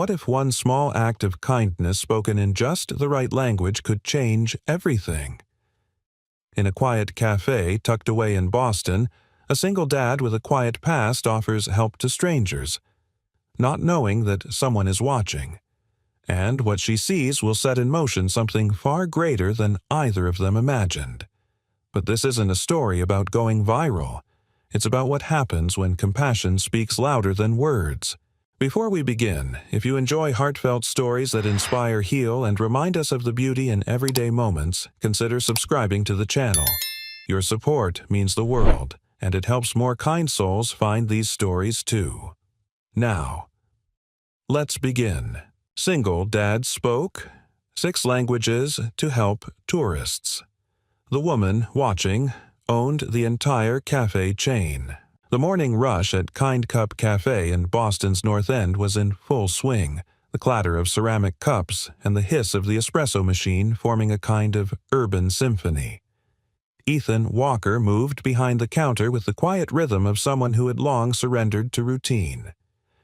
What if one small act of kindness spoken in just the right language could change everything? In a quiet cafe tucked away in Boston, a single dad with a quiet past offers help to strangers, not knowing that someone is watching. And what she sees will set in motion something far greater than either of them imagined. But this isn't a story about going viral. It's about what happens when compassion speaks louder than words. Before we begin, if you enjoy heartfelt stories that inspire, heal, and remind us of the beauty in everyday moments, consider subscribing to the channel. Your support means the world, and it helps more kind souls find these stories too. Now, let's begin. Single dad spoke 6 languages to help tourists. The woman, watching, owned the entire cafe chain. The morning rush at Kind Cup Cafe in Boston's North End was in full swing, the clatter of ceramic cups and the hiss of the espresso machine forming a kind of urban symphony. Ethan Walker moved behind the counter with the quiet rhythm of someone who had long surrendered to routine.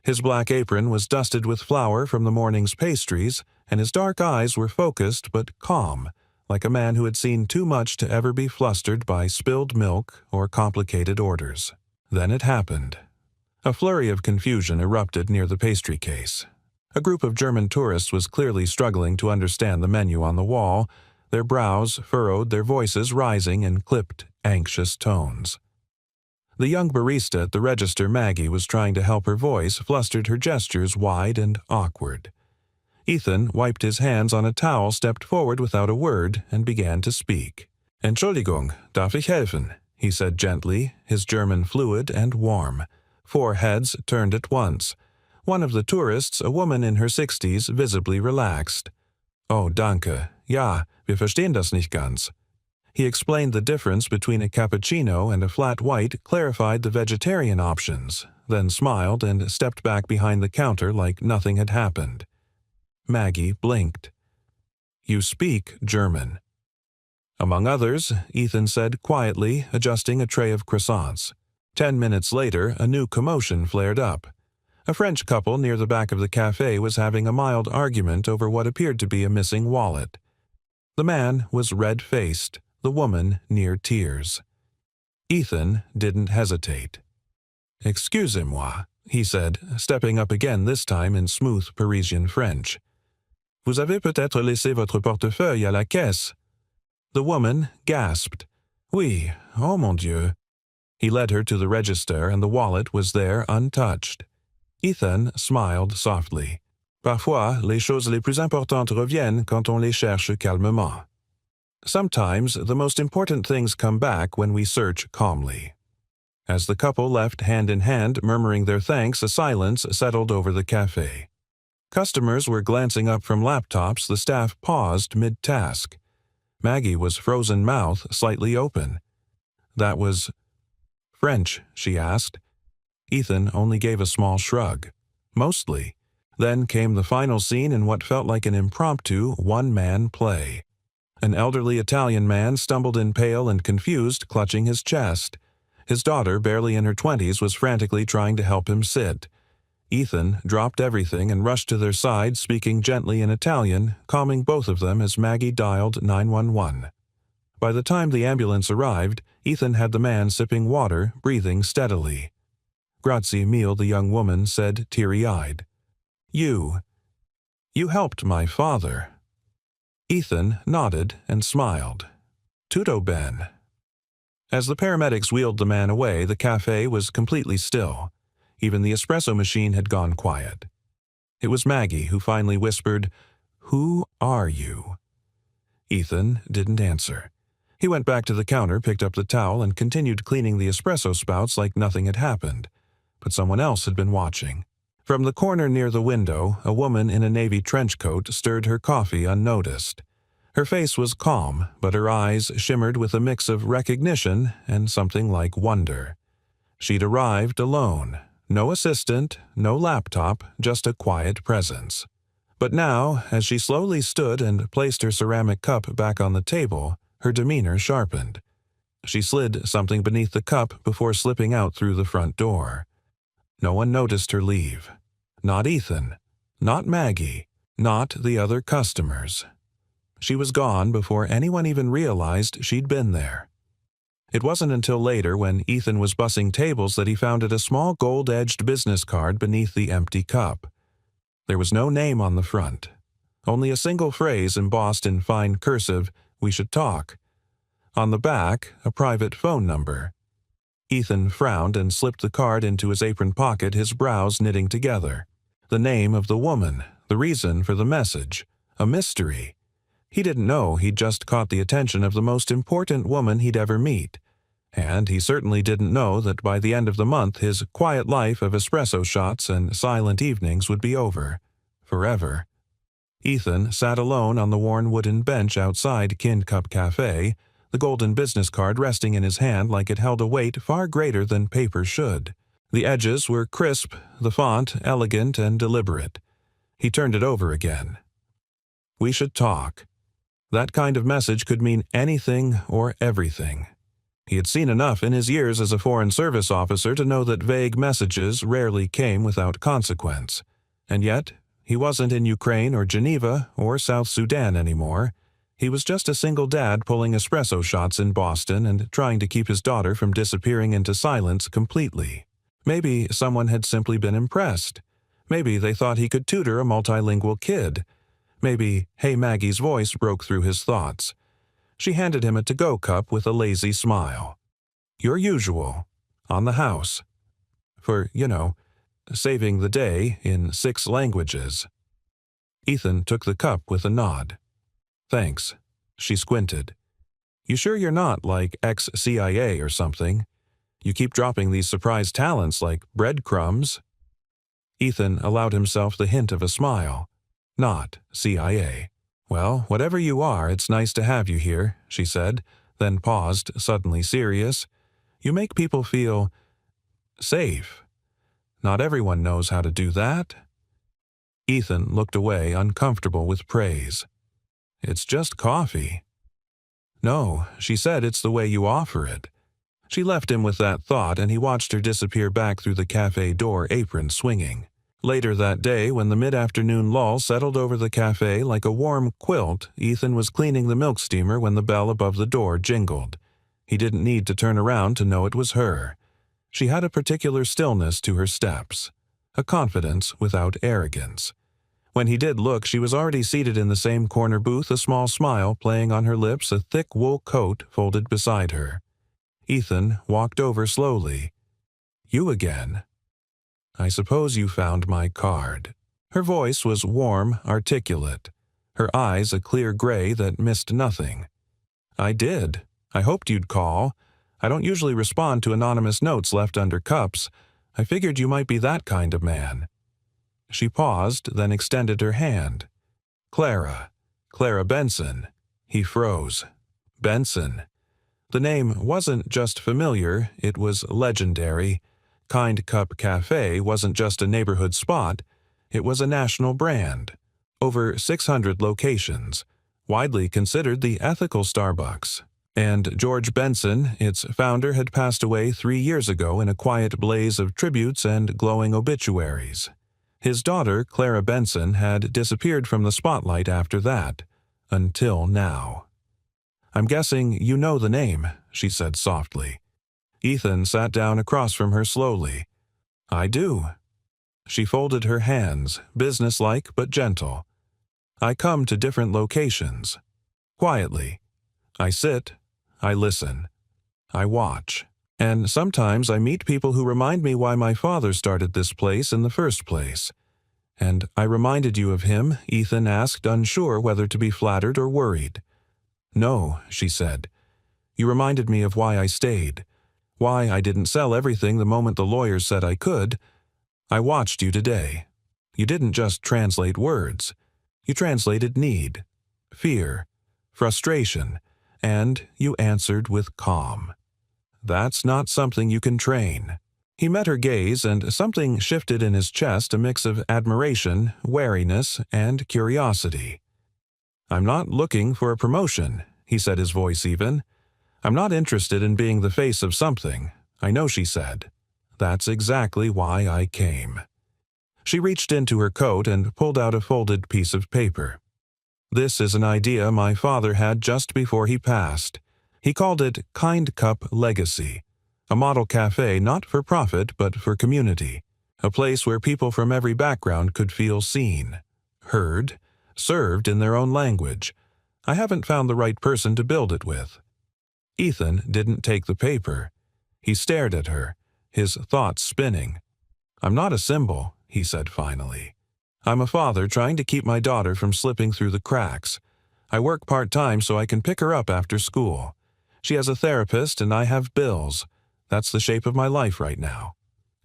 His black apron was dusted with flour from the morning's pastries, and his dark eyes were focused but calm, like a man who had seen too much to ever be flustered by spilled milk or complicated orders. Then it happened. A flurry of confusion erupted near the pastry case. A group of German tourists was clearly struggling to understand the menu on the wall, their brows furrowed, their voices rising in clipped, anxious tones. The young barista at the register, Maggie, was trying to help her voice, flustered, her gestures wide and awkward. Ethan wiped his hands on a towel, stepped forward without a word, and began to speak. "Entschuldigung, darf ich helfen?" he said gently, his German fluid and warm. 4 heads turned at once. One of the tourists, a woman in her 60s, visibly relaxed. "Oh, danke. Ja, wir verstehen das nicht ganz." He explained the difference between a cappuccino and a flat white, clarified the vegetarian options, then smiled and stepped back behind the counter like nothing had happened. Maggie blinked. "You speak German." "Among others," Ethan said quietly, adjusting a tray of croissants. 10 minutes later, a new commotion flared up. A French couple near the back of the cafe was having a mild argument over what appeared to be a missing wallet. The man was red-faced, the woman near tears. Ethan didn't hesitate. "Excusez-moi," he said, stepping up again, this time in smooth Parisian French. "Vous avez peut-être laissé votre portefeuille à la caisse." The woman gasped. "Oui, oh mon Dieu." He led her to the register, and the wallet was there untouched. Ethan smiled softly. "Parfois, les choses les plus importantes reviennent quand on les cherche calmement." Sometimes the most important things come back when we search calmly. As the couple left hand in hand, murmuring their thanks, a silence settled over the cafe. Customers were glancing up from laptops, the staff paused mid-task. Maggie was frozen mouth slightly open. "That was French?" she asked. Ethan only gave a small shrug. "Mostly." Then came the final scene in what felt like an impromptu one-man play. An elderly Italian man stumbled in, pale and confused, clutching his chest. His daughter, barely in her 20s, was frantically trying to help him sit. Ethan dropped everything and rushed to their side, speaking gently in Italian, calming both of them as Maggie dialed 911. By the time the ambulance arrived, Ethan had the man sipping water, breathing steadily. "Grazie mille," the young woman said, teary-eyed. You helped my father." Ethan nodded and smiled. "Tutto ben." As the paramedics wheeled the man away, the cafe was completely still. Even the espresso machine had gone quiet. It was Maggie who finally whispered, "Who are you?" Ethan didn't answer. He went back to the counter, picked up the towel, and continued cleaning the espresso spouts like nothing had happened. But someone else had been watching. From the corner near the window, a woman in a navy trench coat stirred her coffee unnoticed. Her face was calm, but her eyes shimmered with a mix of recognition and something like wonder. She'd arrived alone. No assistant, no laptop, just a quiet presence. But now, as she slowly stood and placed her ceramic cup back on the table, her demeanor sharpened. She slid something beneath the cup before slipping out through the front door. No one noticed her leave. Not Ethan. Not Maggie. Not the other customers. She was gone before anyone even realized she'd been there. It wasn't until later, when Ethan was bussing tables, that he found a small gold-edged business card beneath the empty cup. There was no name on the front. Only a single phrase embossed in fine cursive, "We should talk." On the back, a private phone number. Ethan frowned and slipped the card into his apron pocket, his brows knitting together. The name of the woman, the reason for the message, a mystery. He didn't know he'd just caught the attention of the most important woman he'd ever meet. And he certainly didn't know that by the end of the month his quiet life of espresso shots and silent evenings would be over. Forever. Ethan sat alone on the worn wooden bench outside Kincup Café, the golden business card resting in his hand like it held a weight far greater than paper should. The edges were crisp, the font elegant and deliberate. He turned it over again. We should talk. That kind of message could mean anything or everything. He had seen enough in his years as a Foreign Service officer to know that vague messages rarely came without consequence. And yet, he wasn't in Ukraine or Geneva or South Sudan anymore. He was just a single dad pulling espresso shots in Boston and trying to keep his daughter from disappearing into silence completely. Maybe someone had simply been impressed. Maybe they thought he could tutor a multilingual kid. Maybe "Hey Maggie's" voice broke through his thoughts. She handed him a to-go cup with a lazy smile. Your usual. On the house. For, saving the day in 6 languages. Ethan took the cup with a nod. Thanks. She squinted. You sure you're not like ex-CIA or something? You keep dropping these surprise talents like breadcrumbs. Ethan allowed himself the hint of a smile. Not CIA. Well, whatever you are, it's nice to have you here, she said, then paused, suddenly serious. You make people feel safe. Not everyone knows how to do that. Ethan looked away, uncomfortable with praise. It's just coffee. No, she said, it's the way you offer it. She left him with that thought, and he watched her disappear back through the cafe door, apron swinging. Later that day, when the mid-afternoon lull settled over the cafe like a warm quilt, Ethan was cleaning the milk steamer when the bell above the door jingled. He didn't need to turn around to know it was her. She had a particular stillness to her steps, a confidence without arrogance. When he did look, she was already seated in the same corner booth, a small smile playing on her lips, a thick wool coat folded beside her. Ethan walked over slowly. You again. I suppose you found my card. Her voice was warm, articulate. Her eyes a clear gray that missed nothing. I did. I hoped you'd call. I don't usually respond to anonymous notes left under cups. I figured you might be that kind of man. She paused, then extended her hand. Clara Benson. He froze. Benson. The name wasn't just familiar, it was legendary. Kincup Café wasn't just a neighborhood spot, it was a national brand. Over 600 locations, widely considered the ethical Starbucks. And George Benson, its founder, had passed away 3 years ago in a quiet blaze of tributes and glowing obituaries. His daughter, Clara Benson, had disappeared from the spotlight after that, until now. I'm guessing you know the name, she said softly. Ethan sat down across from her slowly. I do. She folded her hands, businesslike but gentle. I come to different locations. Quietly. I sit. I listen. I watch. And sometimes I meet people who remind me why my father started this place in the first place. And I reminded you of him, Ethan asked, unsure whether to be flattered or worried. No, she said. You reminded me of why I stayed. Why I didn't sell everything the moment the lawyers said I could. I watched you today. You didn't just translate words. You translated need, fear, frustration, and you answered with calm. That's not something you can train. He met her gaze, and something shifted in his chest, a mix of admiration, wariness, and curiosity. I'm not looking for a promotion, he said, his voice even. I'm not interested in being the face of something. I know, she said. That's exactly why I came. She reached into her coat and pulled out a folded piece of paper. "This is an idea my father had just before he passed. He called it Kind Cup Legacy, a model cafe not for profit but for community, a place where people from every background could feel seen, heard, served in their own language. I haven't found the right person to build it with." Ethan didn't take the paper. He stared at her, his thoughts spinning. "I'm not a symbol," he said finally. "I'm a father trying to keep my daughter from slipping through the cracks. I work part-time so I can pick her up after school. She has a therapist and I have bills. That's the shape of my life right now."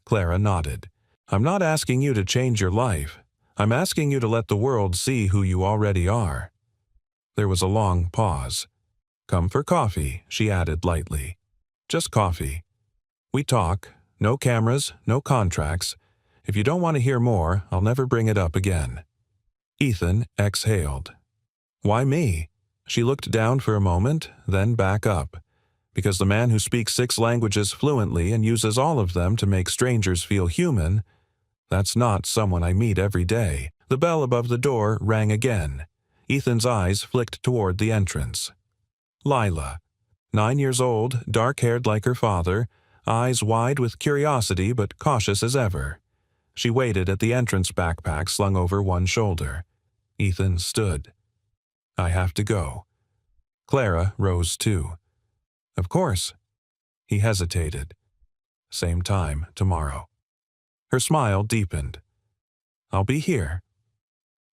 Clara nodded. "I'm not asking you to change your life. I'm asking you to let the world see who you already are." There was a long pause. "Come for coffee," she added lightly. "Just coffee. We talk. No cameras, no contracts. If you don't want to hear more, I'll never bring it up again." Ethan exhaled. "Why me?" She looked down for a moment, then back up. "Because the man who speaks 6 languages fluently and uses all of them to make strangers feel human, that's not someone I meet every day." The bell above the door rang again. Ethan's eyes flicked toward the entrance. Lila, 9 years old, dark-haired like her father, eyes wide with curiosity but cautious as ever. She waited at the entrance backpack slung over one shoulder. Ethan stood. "I have to go." Clara rose too. "Of course." He hesitated. "Same time tomorrow." Her smile deepened. "I'll be here."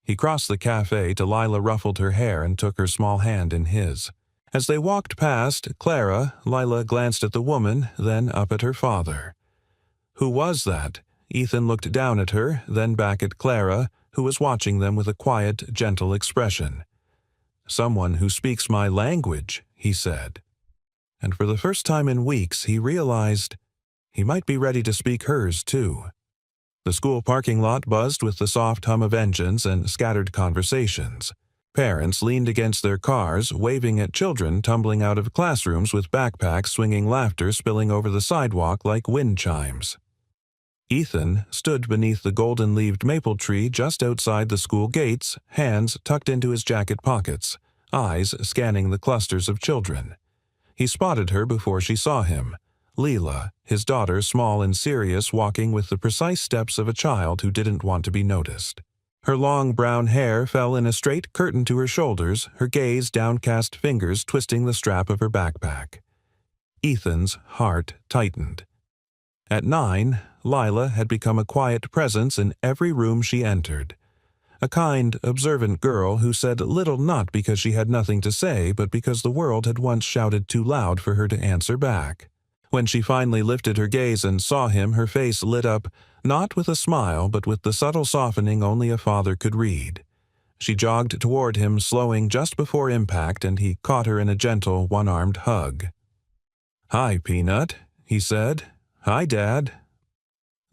He crossed the cafe till Lila ruffled her hair and took her small hand in his. As they walked past Clara, Lila glanced at the woman, then up at her father. "Who was that?" Ethan looked down at her, then back at Clara, who was watching them with a quiet, gentle expression. "Someone who speaks my language," he said. And for the first time in weeks he realized he might be ready to speak hers too. The school parking lot buzzed with the soft hum of engines and scattered conversations. Parents leaned against their cars, waving at children tumbling out of classrooms with backpacks swinging, laughter spilling over the sidewalk like wind chimes. Ethan stood beneath the golden-leaved maple tree just outside the school gates, hands tucked into his jacket pockets, eyes scanning the clusters of children. He spotted her before she saw him. Leela, his daughter, small and serious, walking with the precise steps of a child who didn't want to be noticed. Her long brown hair fell in a straight curtain to her shoulders, her gaze downcast fingers twisting the strap of her backpack. Ethan's heart tightened. At 9, Lila had become a quiet presence in every room she entered. A kind, observant girl who said little not because she had nothing to say, but because the world had once shouted too loud for her to answer back. When she finally lifted her gaze and saw him, her face lit up, not with a smile, but with the subtle softening only a father could read. She jogged toward him, slowing just before impact, and he caught her in a gentle, one-armed hug. "Hi, Peanut," he said. "Hi, Dad."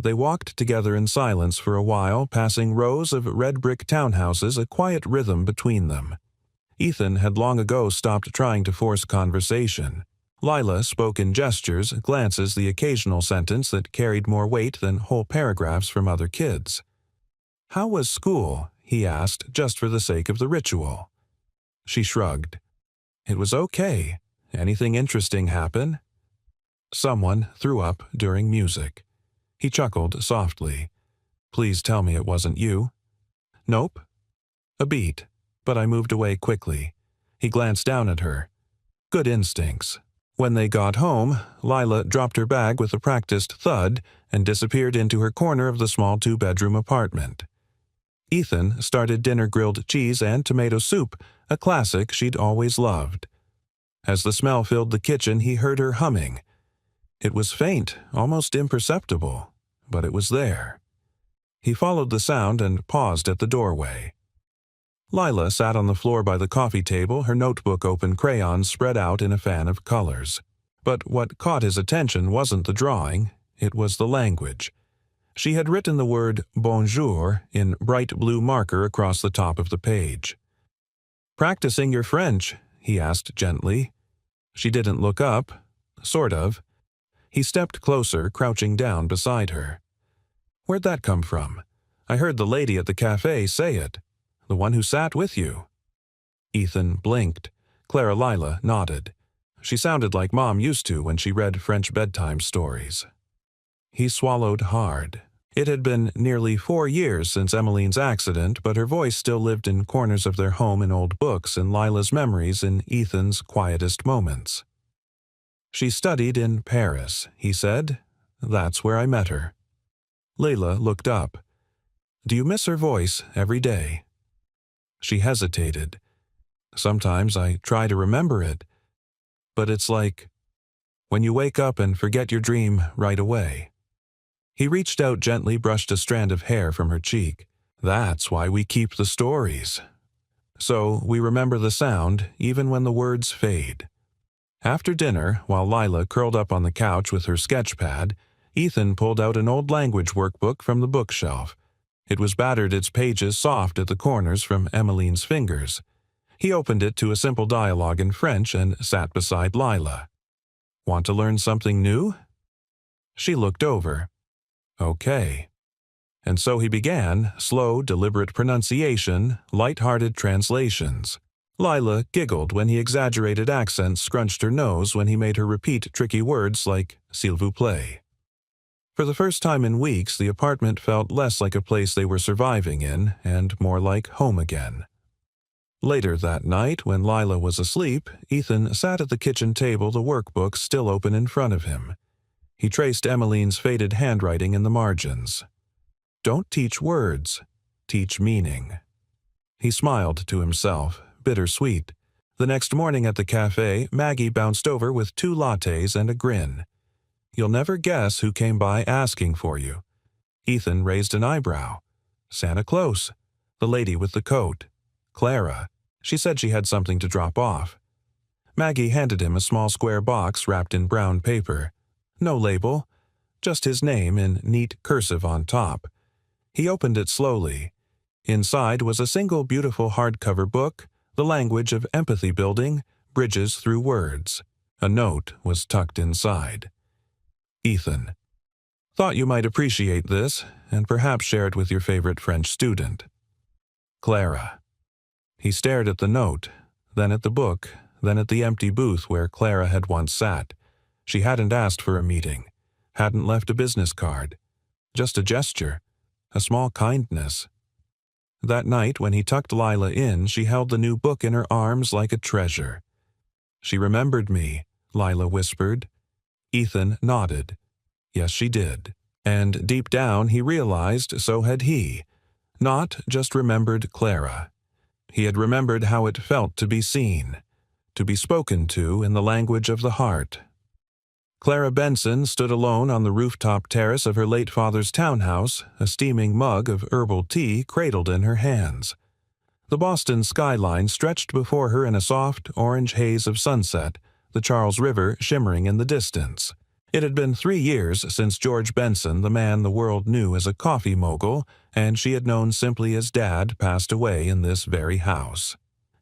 They walked together in silence for a while, passing rows of red-brick townhouses, a quiet rhythm between them. Ethan had long ago stopped trying to force conversation. Lila spoke in gestures, glances, the occasional sentence that carried more weight than whole paragraphs from other kids. "How was school?" he asked, just for the sake of the ritual. She shrugged. "It was okay. Anything interesting happen?" Someone threw up during music. He chuckled softly. "Please tell me it wasn't you." "Nope." A beat, but I moved away quickly. He glanced down at her. Good instincts. When they got home, Lila dropped her bag with a practiced thud and disappeared into her corner of the small 2-bedroom apartment. Ethan started dinner grilled cheese and tomato soup, a classic she'd always loved. As the smell filled the kitchen, he heard her humming. It was faint, almost imperceptible, but it was there. He followed the sound and paused at the doorway. Lila sat on the floor by the coffee table, her notebook open, crayons spread out in a fan of colors. But what caught his attention wasn't the drawing, it was the language. She had written the word bonjour in bright blue marker across the top of the page. "Practicing your French?" he asked gently. She didn't look up. Sort of. He stepped closer, crouching down beside her. "Where'd that come from?" I heard the lady at the cafe say it. The one who sat with you." Ethan blinked. Clara Lila nodded. She sounded like Mom used to when she read French bedtime stories. He swallowed hard. It had been nearly 4 years since Emmeline's accident, but her voice still lived in corners of their home in old books and Lila's memories in Ethan's quietest moments. "She studied in Paris," he said. "That's where I met her." Leila looked up. "Do you miss her voice every day?" She hesitated. "Sometimes I try to remember it, but it's like when you wake up and forget your dream right away." He reached out gently, brushed a strand of hair from her cheek. "That's why we keep the stories. So we remember the sound even when the words fade." After dinner, while Lila curled up on the couch with her sketch pad, Ethan pulled out an old language workbook from the bookshelf. It was battered, its pages soft at the corners from Emmeline's fingers. He opened it to a simple dialogue in French and sat beside Lila. "Want to learn something new?" She looked over. "Okay." And so he began, slow, deliberate pronunciation, light-hearted translations. Lila giggled when he exaggerated accents, scrunched her nose when he made her repeat tricky words like "s'il vous plaît." For the first time in weeks, the apartment felt less like a place they were surviving in and more like home again. Later that night, when Lila was asleep, Ethan sat at the kitchen table, the workbook still open in front of him. He traced Emmeline's faded handwriting in the margins. "Don't teach words, teach meaning." He smiled to himself, bittersweet. The next morning at the cafe, Maggie bounced over with 2 lattes and a grin. "You'll never guess who came by asking for you." Ethan raised an eyebrow. "Santa Claus, the lady with the coat. Clara. She said she had something to drop off." Maggie handed him a small square box wrapped in brown paper. No label, just his name in neat cursive on top. He opened it slowly. Inside was a single beautiful hardcover book, The Language of Empathy Building, Bridges Through Words. A note was tucked inside. "Ethan, thought you might appreciate this and perhaps share it with your favorite French student. Clara." He stared at the note, then at the book, then at the empty booth where Clara had once sat. She hadn't asked for a meeting, hadn't left a business card. Just a gesture, a small kindness. That night, when he tucked Lila in, she held the new book in her arms like a treasure. "She remembered me," Lila whispered. Ethan nodded. Yes, she did. And deep down, he realized so had he. Not just remembered Clara. He had remembered how it felt to be seen, to be spoken to in the language of the heart. Clara Benson stood alone on the rooftop terrace of her late father's townhouse, a steaming mug of herbal tea cradled in her hands. The Boston skyline stretched before her in a soft, orange haze of sunset, the Charles River shimmering in the distance. It had been 3 years since George Benson, the man the world knew as a coffee mogul, and she had known simply as Dad, passed away in this very house.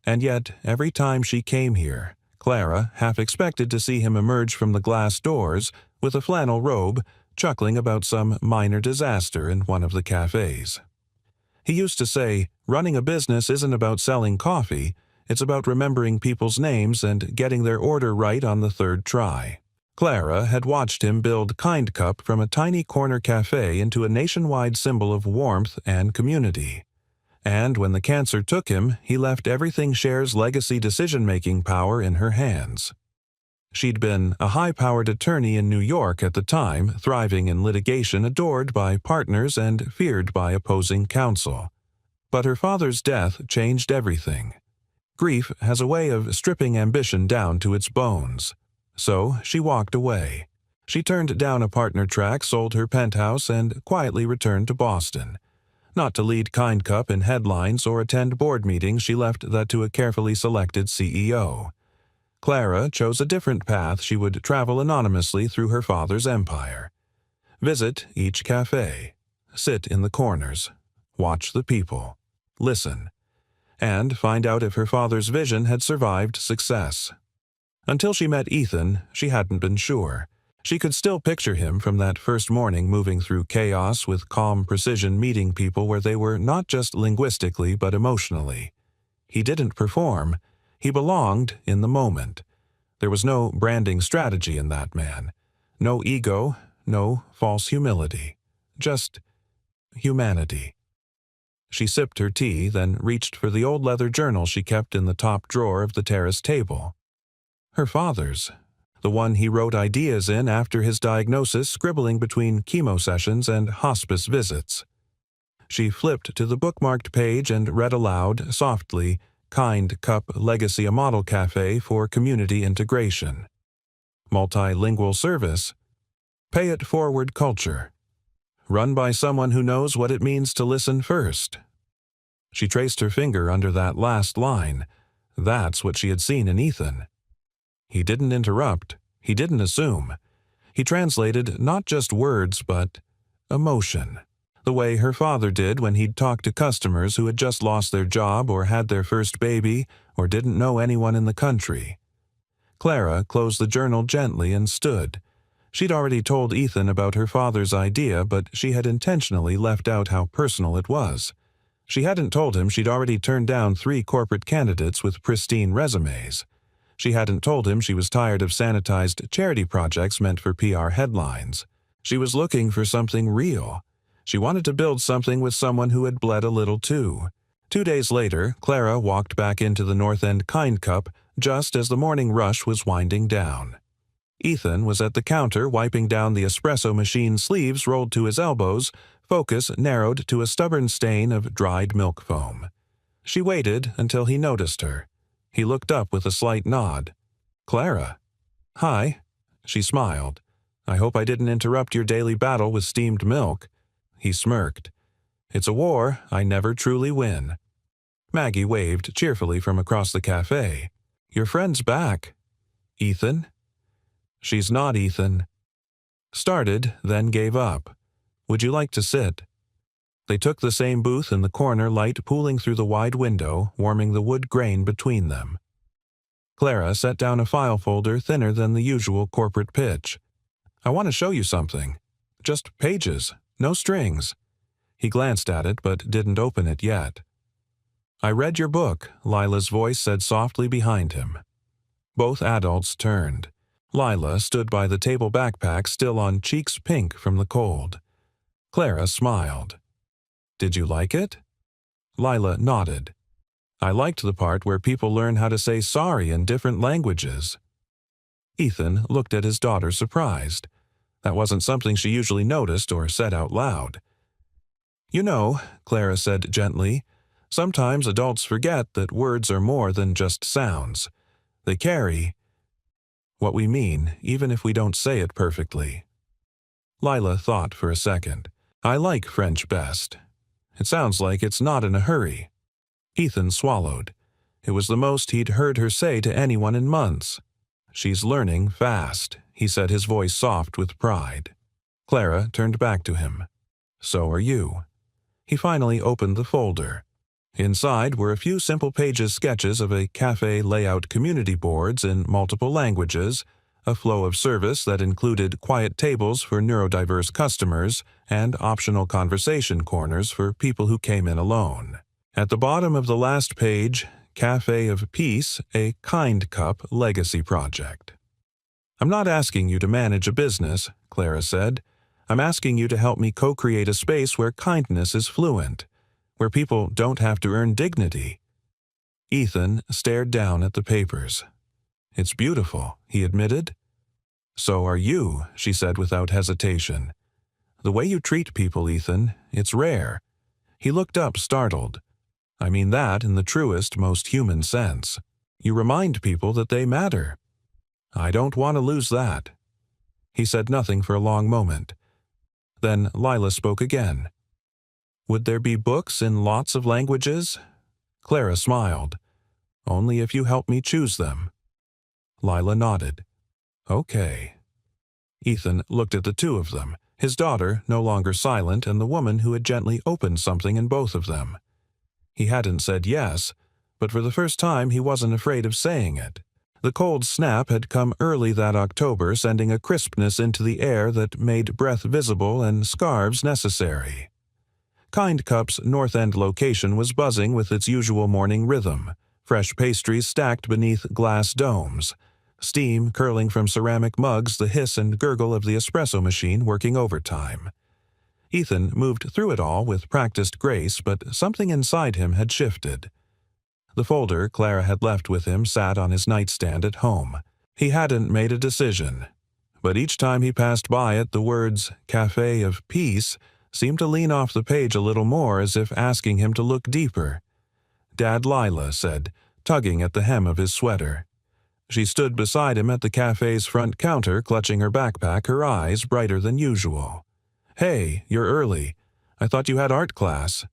And yet, every time she came here, Clara half expected to see him emerge from the glass doors with a flannel robe, chuckling about some minor disaster in one of the cafes. He used to say, "Running a business isn't about selling coffee, it's about remembering people's names and getting their order right on the 3rd try." Clara had watched him build Kind Cup from a tiny corner cafe into a nationwide symbol of warmth and community. And when the cancer took him, he left everything Cher's legacy decision-making power in her hands. She'd been a high-powered attorney in New York at the time, thriving in litigation, adored by partners and feared by opposing counsel. But her father's death changed everything. Grief has a way of stripping ambition down to its bones. So she walked away. She turned down a partner track, sold her penthouse, and quietly returned to Boston. Not to lead Kind Cup in headlines or attend board meetings, she left that to a carefully selected CEO. Clara chose a different path. She would travel anonymously through her father's empire. Visit each cafe. Sit in the corners. Watch the people. Listen. And find out if her father's vision had survived success. Until she met Ethan, she hadn't been sure. She could still picture him from that first morning moving through chaos with calm precision, meeting people where they were not just linguistically but emotionally. He didn't perform. He belonged in the moment. There was no branding strategy in that man. No ego, no false humility. Just humanity. She sipped her tea, then reached for the old leather journal she kept in the top drawer of the terrace table. Her father's. The one he wrote ideas in after his diagnosis, scribbling between chemo sessions and hospice visits. She flipped to the bookmarked page and read aloud, softly, Kind Cup Legacy, a model cafe for community integration. Multilingual service. Pay it forward culture. Run by someone who knows what it means to listen first. She traced her finger under that last line. That's what she had seen in Ethan. He didn't interrupt. He didn't assume. He translated not just words, but emotion. The way her father did when he'd talk to customers who had just lost their job or had their first baby or didn't know anyone in the country. Clara closed the journal gently and stood. She'd already told Ethan about her father's idea, but she had intentionally left out how personal it was. She hadn't told him she'd already turned down 3 corporate candidates with pristine resumes. She hadn't told him she was tired of sanitized charity projects meant for PR headlines. She was looking for something real. She wanted to build something with someone who had bled a little too. 2 days later, Clara walked back into the North End Kind Cup just as the morning rush was winding down. Ethan was at the counter wiping down the espresso machine, sleeves rolled to his elbows, focus narrowed to a stubborn stain of dried milk foam. She waited until he noticed her. He looked up with a slight nod. "Clara." "Hi." She smiled. "I hope I didn't interrupt your daily battle with steamed milk." He smirked. "It's a war I never truly win." Maggie waved cheerfully from across the cafe. "Your friend's back." "Ethan?" "She's not Ethan." Started, then gave up. "Would you like to sit?" They took the same booth in the corner, light pooling through the wide window, warming the wood grain between them. Clara set down a file folder thinner than the usual corporate pitch. "I want to show you something. Just pages, no strings." He glanced at it but didn't open it yet. "I read your book," Lila's voice said softly behind him. Both adults turned. Lila stood by the table, backpack still on, cheeks pink from the cold. Clara smiled. "Did you like it?" Lila nodded. "I liked the part where people learn how to say sorry in different languages." Ethan looked at his daughter, surprised. That wasn't something she usually noticed or said out loud. "You know," Clara said gently, "sometimes adults forget that words are more than just sounds. They carry what we mean, even if we don't say it perfectly." Lila thought for a second. "I like French best. It sounds like it's not in a hurry." Ethan swallowed. It was the most he'd heard her say to anyone in months. "She's learning fast," he said, his voice soft with pride. Clara turned back to him. "So are you." He finally opened the folder. Inside were a few simple pages sketches of a cafe layout, community boards in multiple languages, a flow of service that included quiet tables for neurodiverse customers, and optional conversation corners for people who came in alone. At the bottom of the last page, Cafe of Peace, a Kind Cup legacy project. "I'm not asking you to manage a business," Clara said. "I'm asking you to help me co-create a space where kindness is fluent, where people don't have to earn dignity." Ethan stared down at the papers. "It's beautiful," he admitted. "So are you," she said without hesitation. "The way you treat people, Ethan, it's rare." He looked up, startled. "I mean that in the truest, most human sense. You remind people that they matter." "I don't want to lose that." He said nothing for a long moment. Then Lila spoke again. "Would there be books in lots of languages?" Clara smiled. "Only if you help me choose them." Lila nodded. "Okay." Ethan looked at the two of them, his daughter no longer silent and the woman who had gently opened something in both of them. He hadn't said yes, but for the first time he wasn't afraid of saying it. The cold snap had come early that October, sending a crispness into the air that made breath visible and scarves necessary. Kind Cup's North End location was buzzing with its usual morning rhythm, fresh pastries stacked beneath glass domes, steam curling from ceramic mugs, the hiss and gurgle of the espresso machine working overtime. Ethan moved through it all with practiced grace, but something inside him had shifted. The folder Clara had left with him sat on his nightstand at home. He hadn't made a decision, but each time he passed by it, the words "Café of Peace" seemed to lean off the page a little more, as if asking him to look deeper. "Dad, Lila," said, tugging at the hem of his sweater. She stood beside him at the cafe's front counter, clutching her backpack, her eyes brighter than usual. "Hey, you're early. I thought you had art class."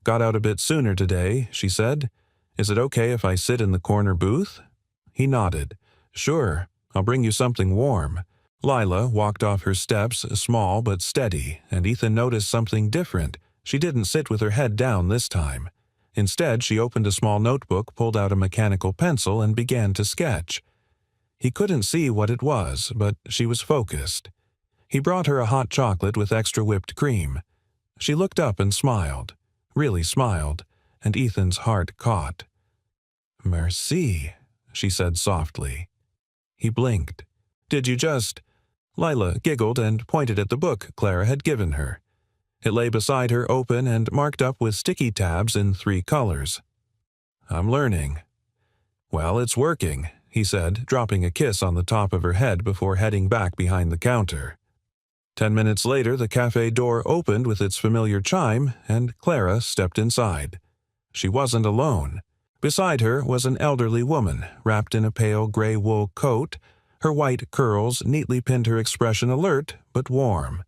"Got out a bit sooner today," she said. "Is it okay if I sit in the corner booth?" He nodded. "Sure, I'll bring you something warm." Lila walked off her steps, small but steady, and Ethan noticed something different. She didn't sit with her head down this time. Instead, she opened a small notebook, pulled out a mechanical pencil, and began to sketch. He couldn't see what it was, but she was focused. He brought her a hot chocolate with extra whipped cream. She looked up and smiled, really smiled, and Ethan's heart caught. "Merci," she said softly. He blinked. "Did you just—" Lila giggled and pointed at the book Clara had given her. It lay beside her, open and marked up with sticky tabs in 3 colors. "I'm learning." "Well, it's working," he said, dropping a kiss on the top of her head before heading back behind the counter. 10 minutes later, the cafe door opened with its familiar chime, and Clara stepped inside. She wasn't alone. Beside her was an elderly woman, wrapped in a pale gray wool coat. Her white curls neatly pinned her expression, alert but warm.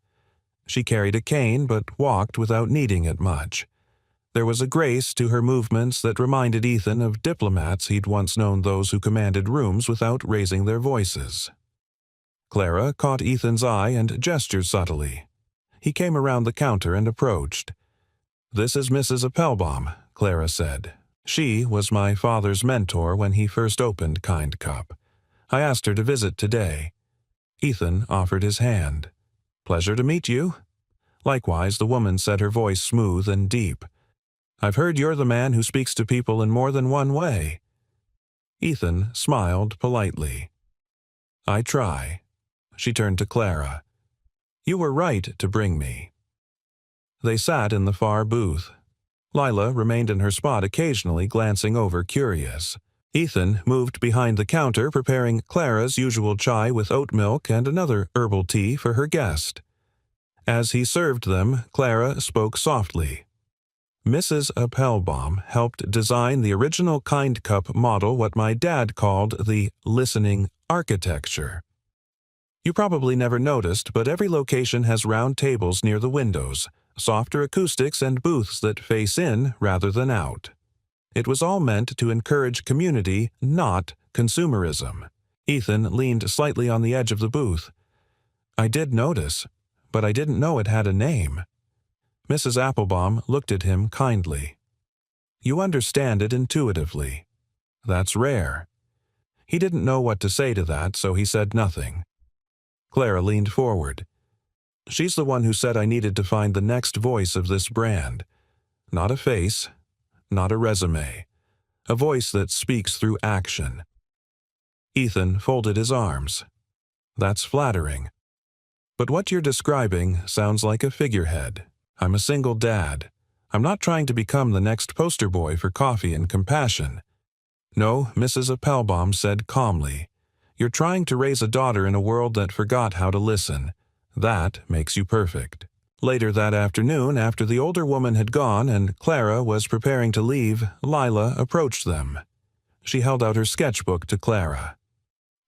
She carried a cane but walked without needing it much. There was a grace to her movements that reminded Ethan of diplomats he'd once known, those who commanded rooms without raising their voices. Clara caught Ethan's eye and gestured subtly. He came around the counter and approached. "This is Mrs. Appelbaum," Clara said. "She was my father's mentor when he first opened Kind Cup. I asked her to visit today." Ethan offered his hand. "Pleasure to meet you." Likewise, the woman said, her voice smooth and deep. "I've heard you're the man who speaks to people in more than one way." Ethan smiled politely. "I try." She turned to Clara. "You were right to bring me." They sat in the far booth. Lila remained in her spot, occasionally glancing over, curious. Ethan moved behind the counter, preparing Clara's usual chai with oat milk and another herbal tea for her guest. As he served them, Clara spoke softly. "Mrs. Appelbaum helped design the original Kind Cup model, what my dad called the listening architecture. You probably never noticed, but every location has round tables near the windows, softer acoustics, and booths that face in rather than out. It was all meant to encourage community, not consumerism." Ethan leaned slightly on the edge of the booth. "I did notice, but I didn't know it had a name." Mrs. Appelbaum looked at him kindly. "You understand it intuitively. That's rare." He didn't know what to say to that, so he said nothing. Clara leaned forward. "She's the one who said I needed to find the next voice of this brand. Not a face, not a resume. A voice that speaks through action." Ethan folded his arms. "That's flattering. But what you're describing sounds like a figurehead. I'm a single dad. I'm not trying to become the next poster boy for coffee and compassion." "No," Mrs. Appelbaum said calmly. "You're trying to raise a daughter in a world that forgot how to listen. That makes you perfect." Later that afternoon, after the older woman had gone and Clara was preparing to leave, Lila approached them. She held out her sketchbook to Clara.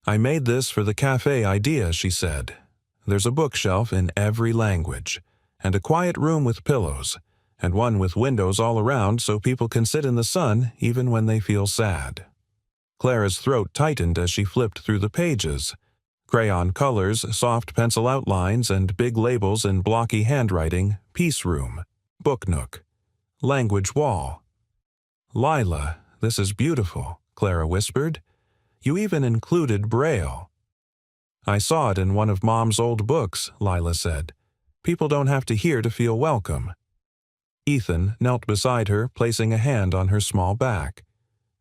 "I made this for the cafe idea," she said. "There's a bookshelf in every language, and a quiet room with pillows, and one with windows all around so people can sit in the sun even when they feel sad." Clara's throat tightened as she flipped through the pages. Crayon colors, soft pencil outlines, and big labels in blocky handwriting: Peace Room, Book Nook, Language Wall. "Lila, this is beautiful," Clara whispered. You even included Braille." "I saw it in one of Mom's old books," Lila said. "People don't have to hear to feel welcome." Ethan knelt beside her, placing a hand on her small back.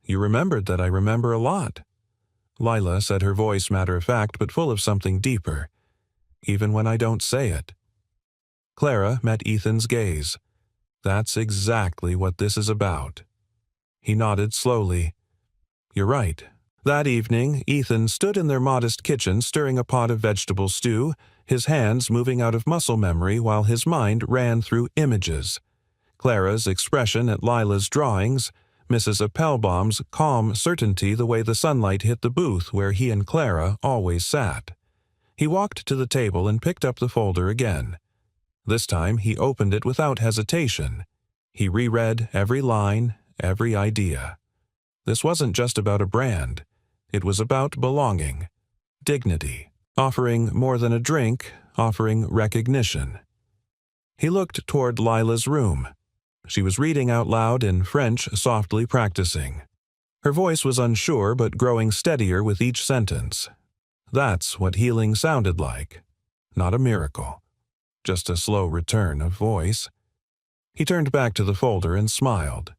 "You remembered that I remember a lot." Lila said, her voice matter-of-fact but full of something deeper. "Even when I don't say it." Clara met Ethan's gaze. "That's exactly what this is about." He nodded slowly. "You're right." That evening, Ethan stood in their modest kitchen stirring a pot of vegetable stew, his hands moving out of muscle memory while his mind ran through images. Clara's expression at Lila's drawings, Mrs. Appelbaum's calm certainty the way the sunlight hit the booth where he and Clara always sat. He walked to the table and picked up the folder again. This time he opened it without hesitation. He reread every line, every idea. This wasn't just about a brand. It was about belonging, dignity, offering more than a drink, offering recognition. He looked toward Lila's room. She was reading out loud in French, softly practicing. Her voice was unsure but growing steadier with each sentence. That's what healing sounded like. Not a miracle. Just a slow return of voice. He turned back to the folder and smiled.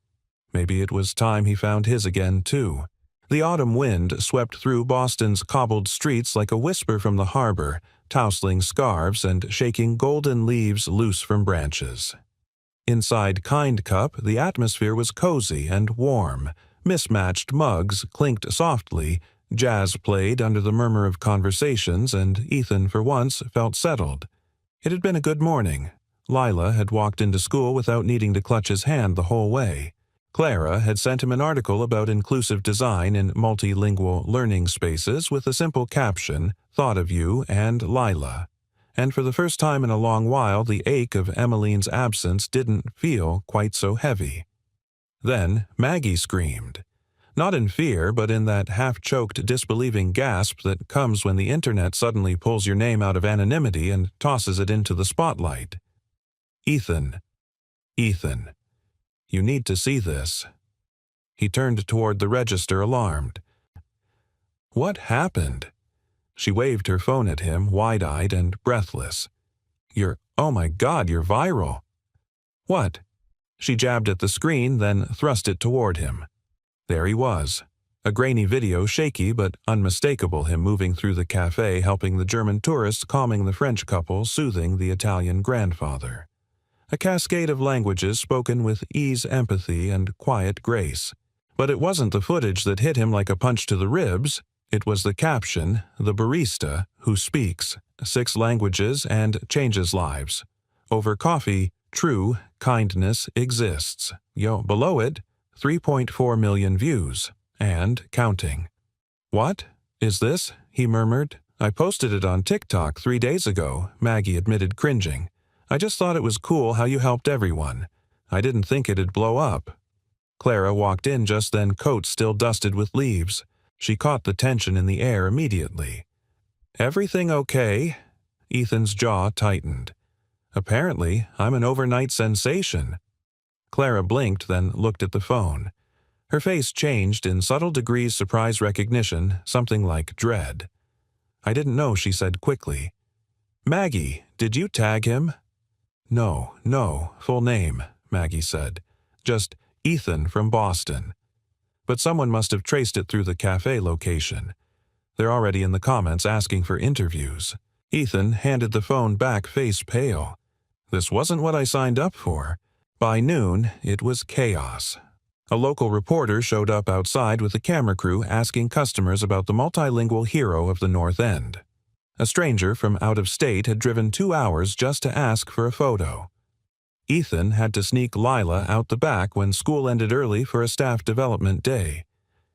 Maybe it was time he found his again, too. The autumn wind swept through Boston's cobbled streets like a whisper from the harbor, tousling scarves and shaking golden leaves loose from branches. Inside Kind Cup, the atmosphere was cozy and warm. Mismatched mugs clinked softly, jazz played under the murmur of conversations, and Ethan, for once, felt settled. It had been a good morning. Lila had walked into school without needing to clutch his hand the whole way. Clara had sent him an article about inclusive design in multilingual learning spaces with a simple caption, "Thought of you and Lila." And for the first time in a long while, the ache of Emmeline's absence didn't feel quite so heavy. Then Maggie screamed. Not in fear, but in that half-choked, disbelieving gasp that comes when the internet suddenly pulls your name out of anonymity and tosses it into the spotlight. "Ethan. Ethan. You need to see this." He turned toward the register, alarmed. "What happened?" She waved her phone at him, wide-eyed and breathless. Oh my God, you're viral." "What?" She jabbed at the screen, then thrust it toward him. There he was. A grainy video, shaky but unmistakable, him moving through the café, helping the German tourists, calming the French couple, soothing the Italian grandfather. A cascade of languages spoken with ease, empathy, and quiet grace. But it wasn't the footage that hit him like a punch to the ribs. It was the caption, "The barista who speaks 6 languages and changes lives. Over coffee, true kindness exists." Below it, 3.4 million views. And counting. "What is this?" he murmured. "I posted it on TikTok 3 days ago," Maggie admitted, cringing. "I just thought it was cool how you helped everyone. I didn't think it'd blow up." Clara walked in just then, coat still dusted with leaves. She caught the tension in the air immediately. "Everything okay?" Ethan's jaw tightened. "Apparently, I'm an overnight sensation." Clara blinked, then looked at the phone. Her face changed in subtle degrees, surprise recognition, something like dread. "I didn't know," she said quickly. "Maggie, did you tag him?" No, full name," Maggie said. "Just Ethan from Boston." But someone must have traced it through the cafe location. They're already in the comments asking for interviews. Ethan handed the phone back, face pale. "This wasn't what I signed up for." By noon, it was chaos. A local reporter showed up outside with a camera crew asking customers about the multilingual hero of the North End. A stranger from out of state had driven 2 hours just to ask for a photo. Ethan had to sneak Lila out the back when school ended early for a staff development day.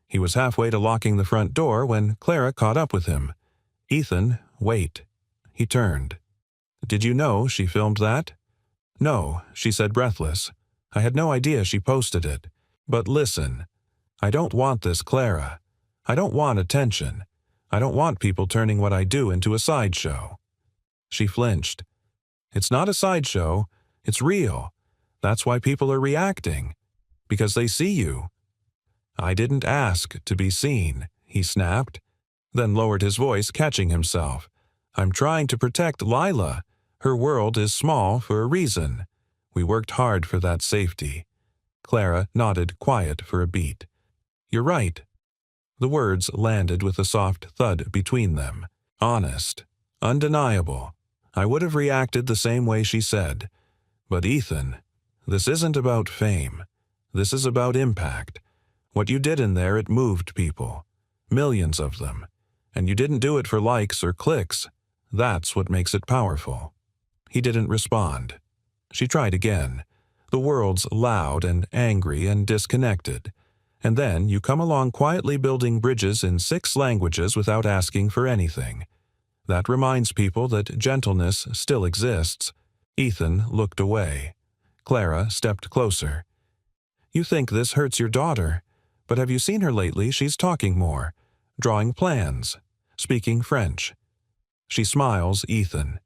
He was halfway to locking the front door when Clara caught up with him. "Ethan, wait." He turned. "Did you know she filmed that?" "No," she said, breathless. "I had no idea she posted it. But listen, I don't want this, Clara. I don't want attention. I don't want people turning what I do into a sideshow." She flinched. "It's not a sideshow. It's real. That's why people are reacting. Because they see you." "I didn't ask to be seen," he snapped, then lowered his voice, catching himself. I'm trying to protect Lila. Her world is small for a reason. We worked hard for that safety. Clara nodded, quiet for a beat. You're right. The words landed with a soft thud between them. Honest. Undeniable. I would have reacted the same way she said. But Ethan, this isn't about fame. This is about impact. What you did in there, it moved people. Millions of them. And you didn't do it for likes or clicks. That's what makes it powerful. He didn't respond. She tried again. The world's loud and angry and disconnected. And then you come along quietly building bridges in 6 languages without asking for anything. That reminds people that gentleness still exists. Ethan looked away. Clara stepped closer. You think this hurts your daughter, but have you seen her lately? She's talking more, drawing plans, speaking French. She smiles, Ethan.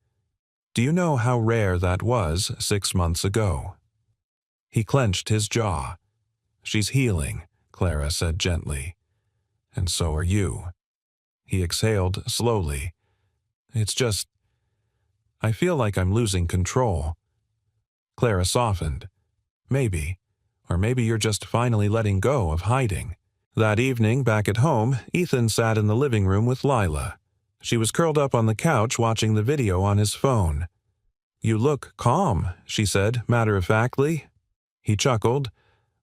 Do you know how rare that was 6 months ago? He clenched his jaw. She's healing, Clara said gently. And so are you. He exhaled slowly. It's just, I feel like I'm losing control. Clara softened. Maybe. Or maybe you're just finally letting go of hiding. That evening, back at home, Ethan sat in the living room with Lila. She was curled up on the couch watching the video on his phone. You look calm, she said, matter-of-factly. He chuckled.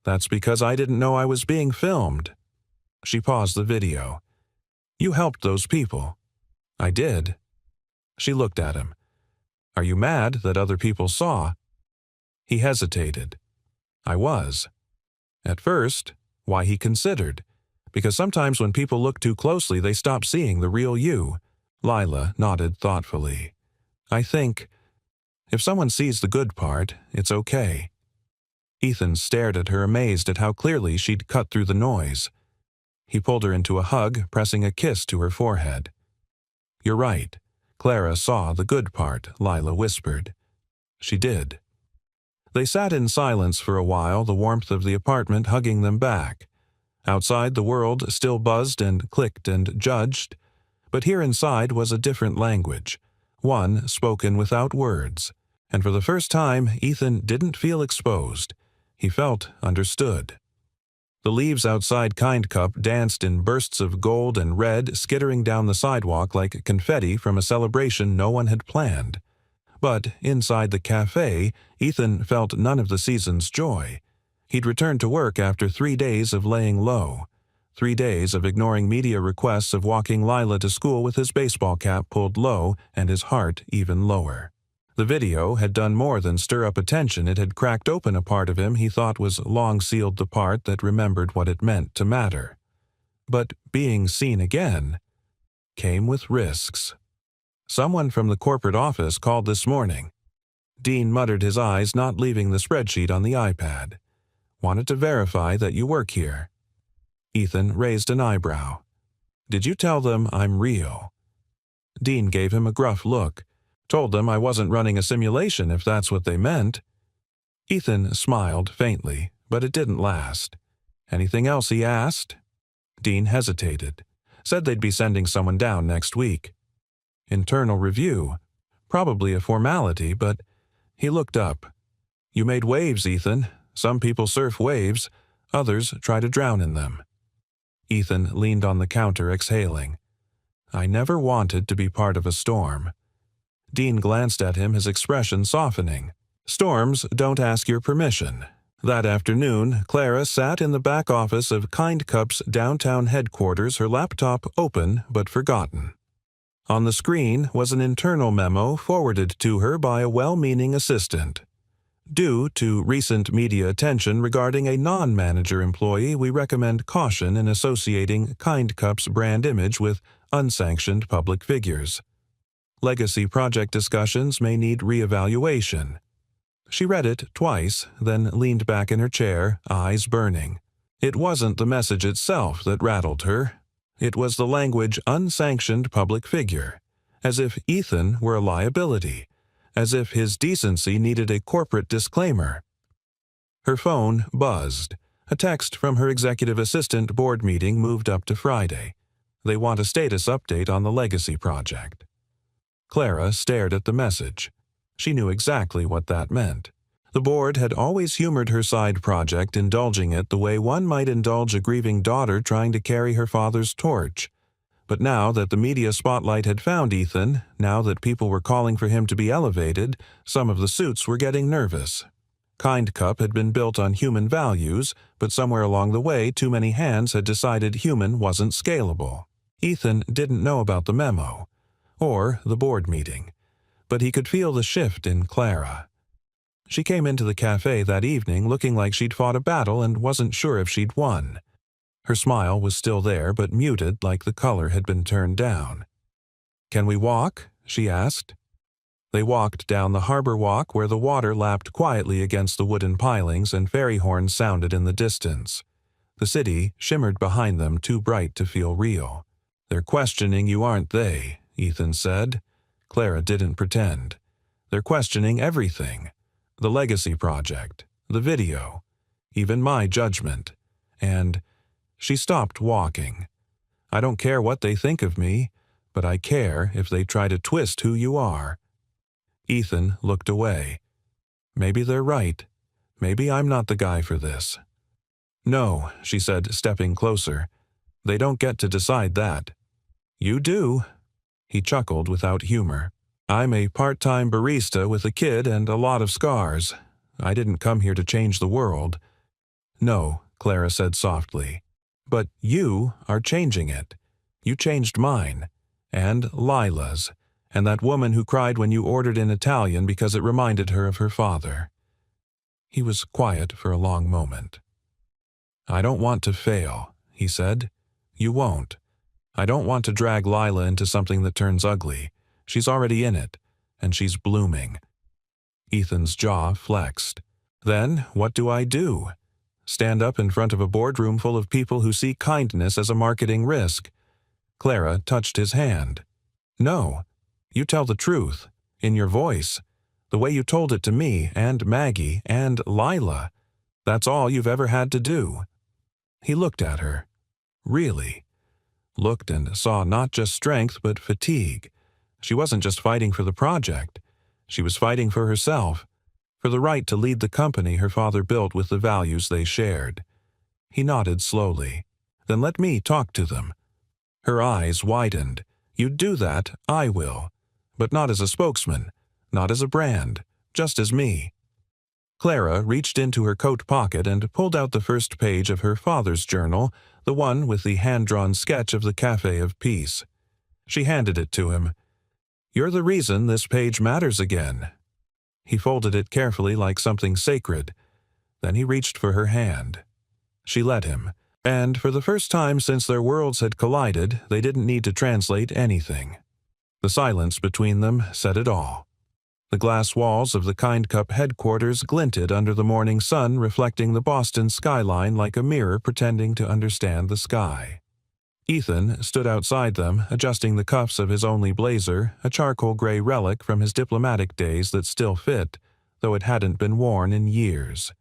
That's because I didn't know I was being filmed. She paused the video. You helped those people. I did. She looked at him. Are you mad that other people saw? He hesitated. I was. At first, why he considered. Because sometimes when people look too closely, they stop seeing the real you. Lila nodded thoughtfully. I think, if someone sees the good part, it's okay. Ethan stared at her, amazed at how clearly she'd cut through the noise. He pulled her into a hug, pressing a kiss to her forehead. You're right. Clara saw the good part, Lila whispered. She did. They sat in silence for a while, the warmth of the apartment hugging them back. Outside, the world still buzzed and clicked and judged, but here inside was a different language, one spoken without words, and for the first time, Ethan didn't feel exposed. He felt understood. The leaves outside Kind Cup danced in bursts of gold and red, skittering down the sidewalk like confetti from a celebration no one had planned. But inside the cafe, Ethan felt none of the season's joy. He'd returned to work after 3 days of laying low, 3 days of ignoring media requests, of walking Lila to school with his baseball cap pulled low and his heart even lower. The video had done more than stir up attention. It had cracked open a part of him he thought was long sealed, the part that remembered what it meant to matter. But being seen again came with risks. Someone from the corporate office called this morning. Dean muttered, his eyes not leaving the spreadsheet on the iPad. Wanted to verify that you work here. Ethan raised an eyebrow. Did you tell them I'm real? Dean gave him a gruff look. Told them I wasn't running a simulation, if that's what they meant. Ethan smiled faintly, but it didn't last. Anything else, he asked? Dean hesitated. Said they'd be sending someone down next week. Internal review. Probably a formality, but he looked up. You made waves, Ethan. Some people surf waves. Others try to drown in them. Ethan leaned on the counter, exhaling. I never wanted to be part of a storm. Dean glanced at him, his expression softening. Storms don't ask your permission. That afternoon, Clara sat in the back office of Kind Cup's downtown headquarters, her laptop open but forgotten. On the screen was an internal memo forwarded to her by a well-meaning assistant. Due to recent media attention regarding a non-manager employee, we recommend caution in associating Kind Cup's brand image with unsanctioned public figures. Legacy project discussions may need reevaluation. She read it twice, then leaned back in her chair, eyes burning. It wasn't the message itself that rattled her. It was the language unsanctioned public figure, as if Ethan were a liability, as if his decency needed a corporate disclaimer. Her phone buzzed. A text from her executive assistant board meeting moved up to Friday. They want a status update on the legacy project. Clara stared at the message. She knew exactly what that meant. The board had always humored her side project, indulging it the way one might indulge a grieving daughter trying to carry her father's torch. But now that the media spotlight had found Ethan, now that people were calling for him to be elevated, some of the suits were getting nervous. Kind Cup had been built on human values, but somewhere along the way too many hands had decided human wasn't scalable. Ethan didn't know about the memo, or the board meeting, but he could feel the shift in Clara. She came into the cafe that evening looking like she'd fought a battle and wasn't sure if she'd won. Her smile was still there, but muted, like the color had been turned down. "Can we walk?" she asked. They walked down the harbor walk where the water lapped quietly against the wooden pilings and ferry horns sounded in the distance. The city shimmered behind them, too bright to feel real. "They're questioning you, aren't they?" Ethan said. Clara didn't pretend. "They're questioning everything. The legacy project, the video, even my judgment. And..." She stopped walking. "I don't care what they think of me, but I care if they try to twist who you are." Ethan looked away. Maybe they're right. Maybe I'm not the guy for this. "No," she said, stepping closer. "They don't get to decide that." "You do." He chuckled without humor. "I'm a part-time barista with a kid and a lot of scars. I didn't come here to change the world." "No," Clara said softly. "But you are changing it. You changed mine, and Lila's, and that woman who cried when you ordered in Italian because it reminded her of her father." He was quiet for a long moment. "I don't want to fail," he said. "You won't. I don't want to drag Lila into something that turns ugly. She's already in it, and she's blooming." Ethan's jaw flexed. "Then what do I do? Stand up in front of a boardroom full of people who see kindness as a marketing risk?" Clara touched his hand. "No. You tell the truth, in your voice, the way you told it to me and Maggie and Lila. That's all you've ever had to do." He looked at her. Really. Looked and saw not just strength but fatigue. She wasn't just fighting for the project. She was fighting for herself, for the right to lead the company her father built with the values they shared. He nodded slowly. "Then let me talk to them." Her eyes widened. "You do that, I will. But not as a spokesman, not as a brand, just as me." Clara reached into her coat pocket and pulled out the first page of her father's journal, the one with the hand-drawn sketch of the Café of Peace. She handed it to him. "You're the reason this page matters again." He folded it carefully like something sacred. Then he reached for her hand. She let him, and for the first time since their worlds had collided, they didn't need to translate anything. The silence between them said it all. The glass walls of the Kind Cup headquarters glinted under the morning sun, reflecting the Boston skyline like a mirror pretending to understand the sky. Ethan stood outside them, adjusting the cuffs of his only blazer, a charcoal gray relic from his diplomatic days that still fit, though it hadn't been worn in years.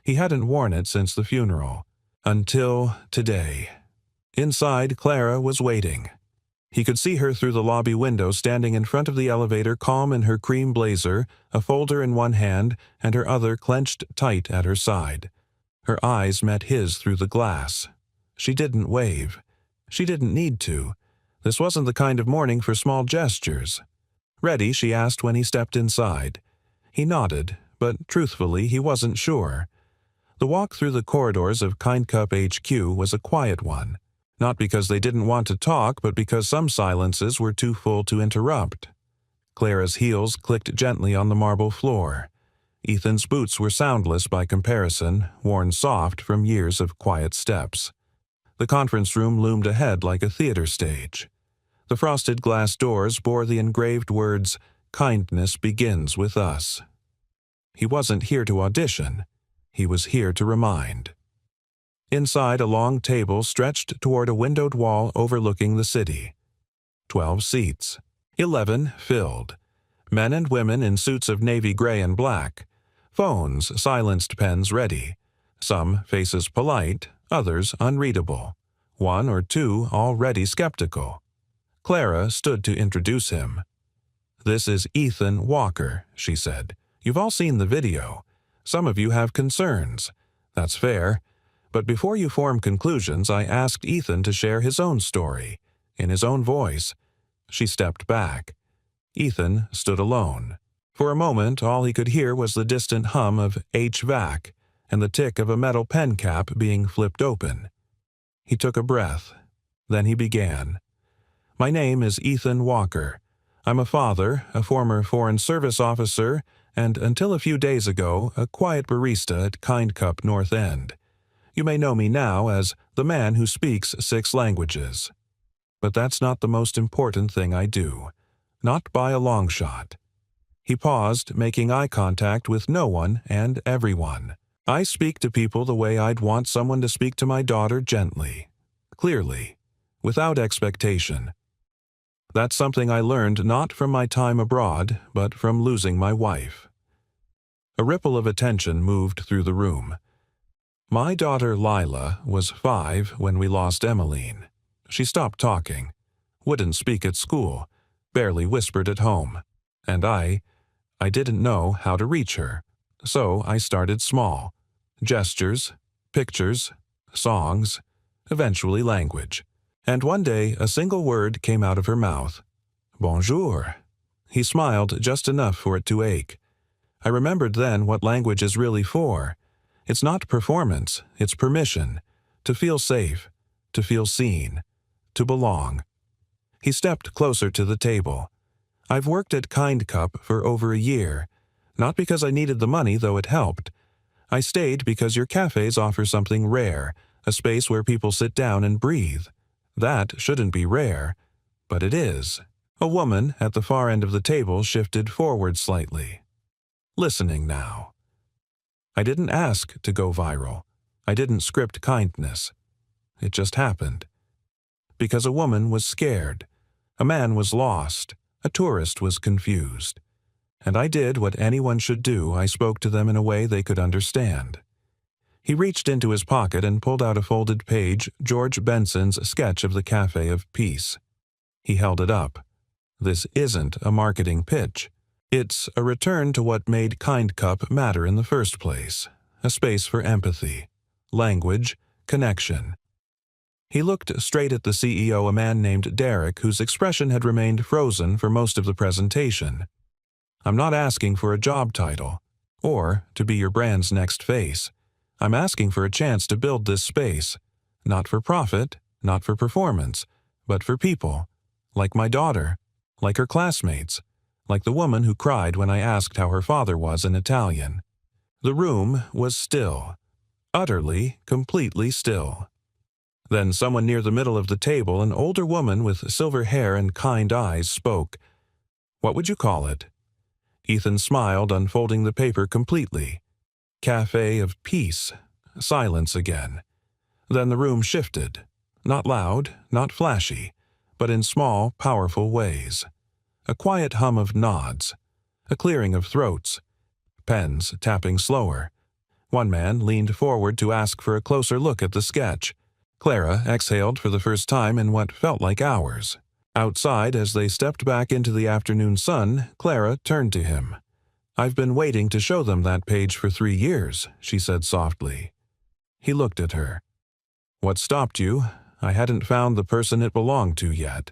He hadn't worn it since the funeral. Until today. Inside, Clara was waiting. He could see her through the lobby window standing in front of the elevator, calm in her cream blazer, a folder in one hand and her other clenched tight at her side. Her eyes met his through the glass. She didn't wave. She didn't need to. This wasn't the kind of morning for small gestures. "Ready?" she asked when he stepped inside. He nodded, but truthfully he wasn't sure. The walk through the corridors of Kind Cup HQ was a quiet one. Not because they didn't want to talk, but because some silences were too full to interrupt. Clara's heels clicked gently on the marble floor. Ethan's boots were soundless by comparison, worn soft from years of quiet steps. The conference room loomed ahead like a theater stage. The frosted glass doors bore the engraved words, "Kindness begins with us." He wasn't here to audition. He was here to remind. Inside, a long table stretched toward a windowed wall overlooking the city. 12 seats. 11 filled. Men and women in suits of navy gray and black. Phones, silenced pens ready. Some faces polite, others unreadable. one or two already skeptical. Clara stood to introduce him. "This is Ethan Walker," she said. "You've all seen the video. Some of you have concerns. That's fair. But before you form conclusions, I asked Ethan to share his own story, in his own voice." She stepped back. Ethan stood alone. For a moment, all he could hear was the distant hum of HVAC and the tick of a metal pen cap being flipped open. He took a breath. Then he began. "My name is Ethan Walker. I'm a father, a former Foreign Service officer, and until a few days ago, a quiet barista at Kind Cup North End. You may know me now as the man who speaks 6 languages. But that's not the most important thing I do. Not by a long shot." He paused, making eye contact with no one and everyone. "I speak to people the way I'd want someone to speak to my daughter, gently, clearly, without expectation. That's something I learned not from my time abroad, but from losing my wife." A ripple of attention moved through the room. My daughter Lila was 5 when we lost Emmeline. She stopped talking, wouldn't speak at school, barely whispered at home, and I didn't know how to reach her. So I started small. Gestures, pictures, songs, eventually language. And one day a single word came out of her mouth. "Bonjour." He smiled just enough for it to ache. I remembered then what language is really for. It's not performance, it's permission. To feel safe, to feel seen, to belong. He stepped closer to the table. "I've worked at Kind Cup for over a year. Not because I needed the money, though it helped. I stayed because your cafes offer something rare, a space where people sit down and breathe. That shouldn't be rare, but it is." A woman at the far end of the table shifted forward slightly. Listening now. I didn't ask to go viral. I didn't script kindness. It just happened. Because a woman was scared. A man was lost. A tourist was confused. And I did what anyone should do. I spoke to them in a way they could understand. He reached into his pocket and pulled out a folded page, George Benson's sketch of the Café of Peace. He held it up. This isn't a marketing pitch. It's a return to what made Kind Cup matter in the first place, a space for empathy, language, connection. He looked straight at the CEO, a man named Derek, whose expression had remained frozen for most of the presentation. "I'm not asking for a job title, or to be your brand's next face. I'm asking for a chance to build this space, not for profit, not for performance, but for people, like my daughter, like her classmates, like the woman who cried when I asked how her father was in Italian." The room was still, utterly, completely still. Then someone near the middle of the table, an older woman with silver hair and kind eyes, spoke. "What would you call it?" Ethan smiled, unfolding the paper completely. "Café of Peace." Silence again. Then the room shifted. Not loud, not flashy, but in small, powerful ways. A quiet hum of nods. A clearing of throats. Pens tapping slower. One man leaned forward to ask for a closer look at the sketch. Clara exhaled for the first time in what felt like hours. Outside, as they stepped back into the afternoon sun, Clara turned to him. "I've been waiting to show them that page for 3 years," she said softly. He looked at her. "What stopped you? I hadn't found the person it belonged to yet."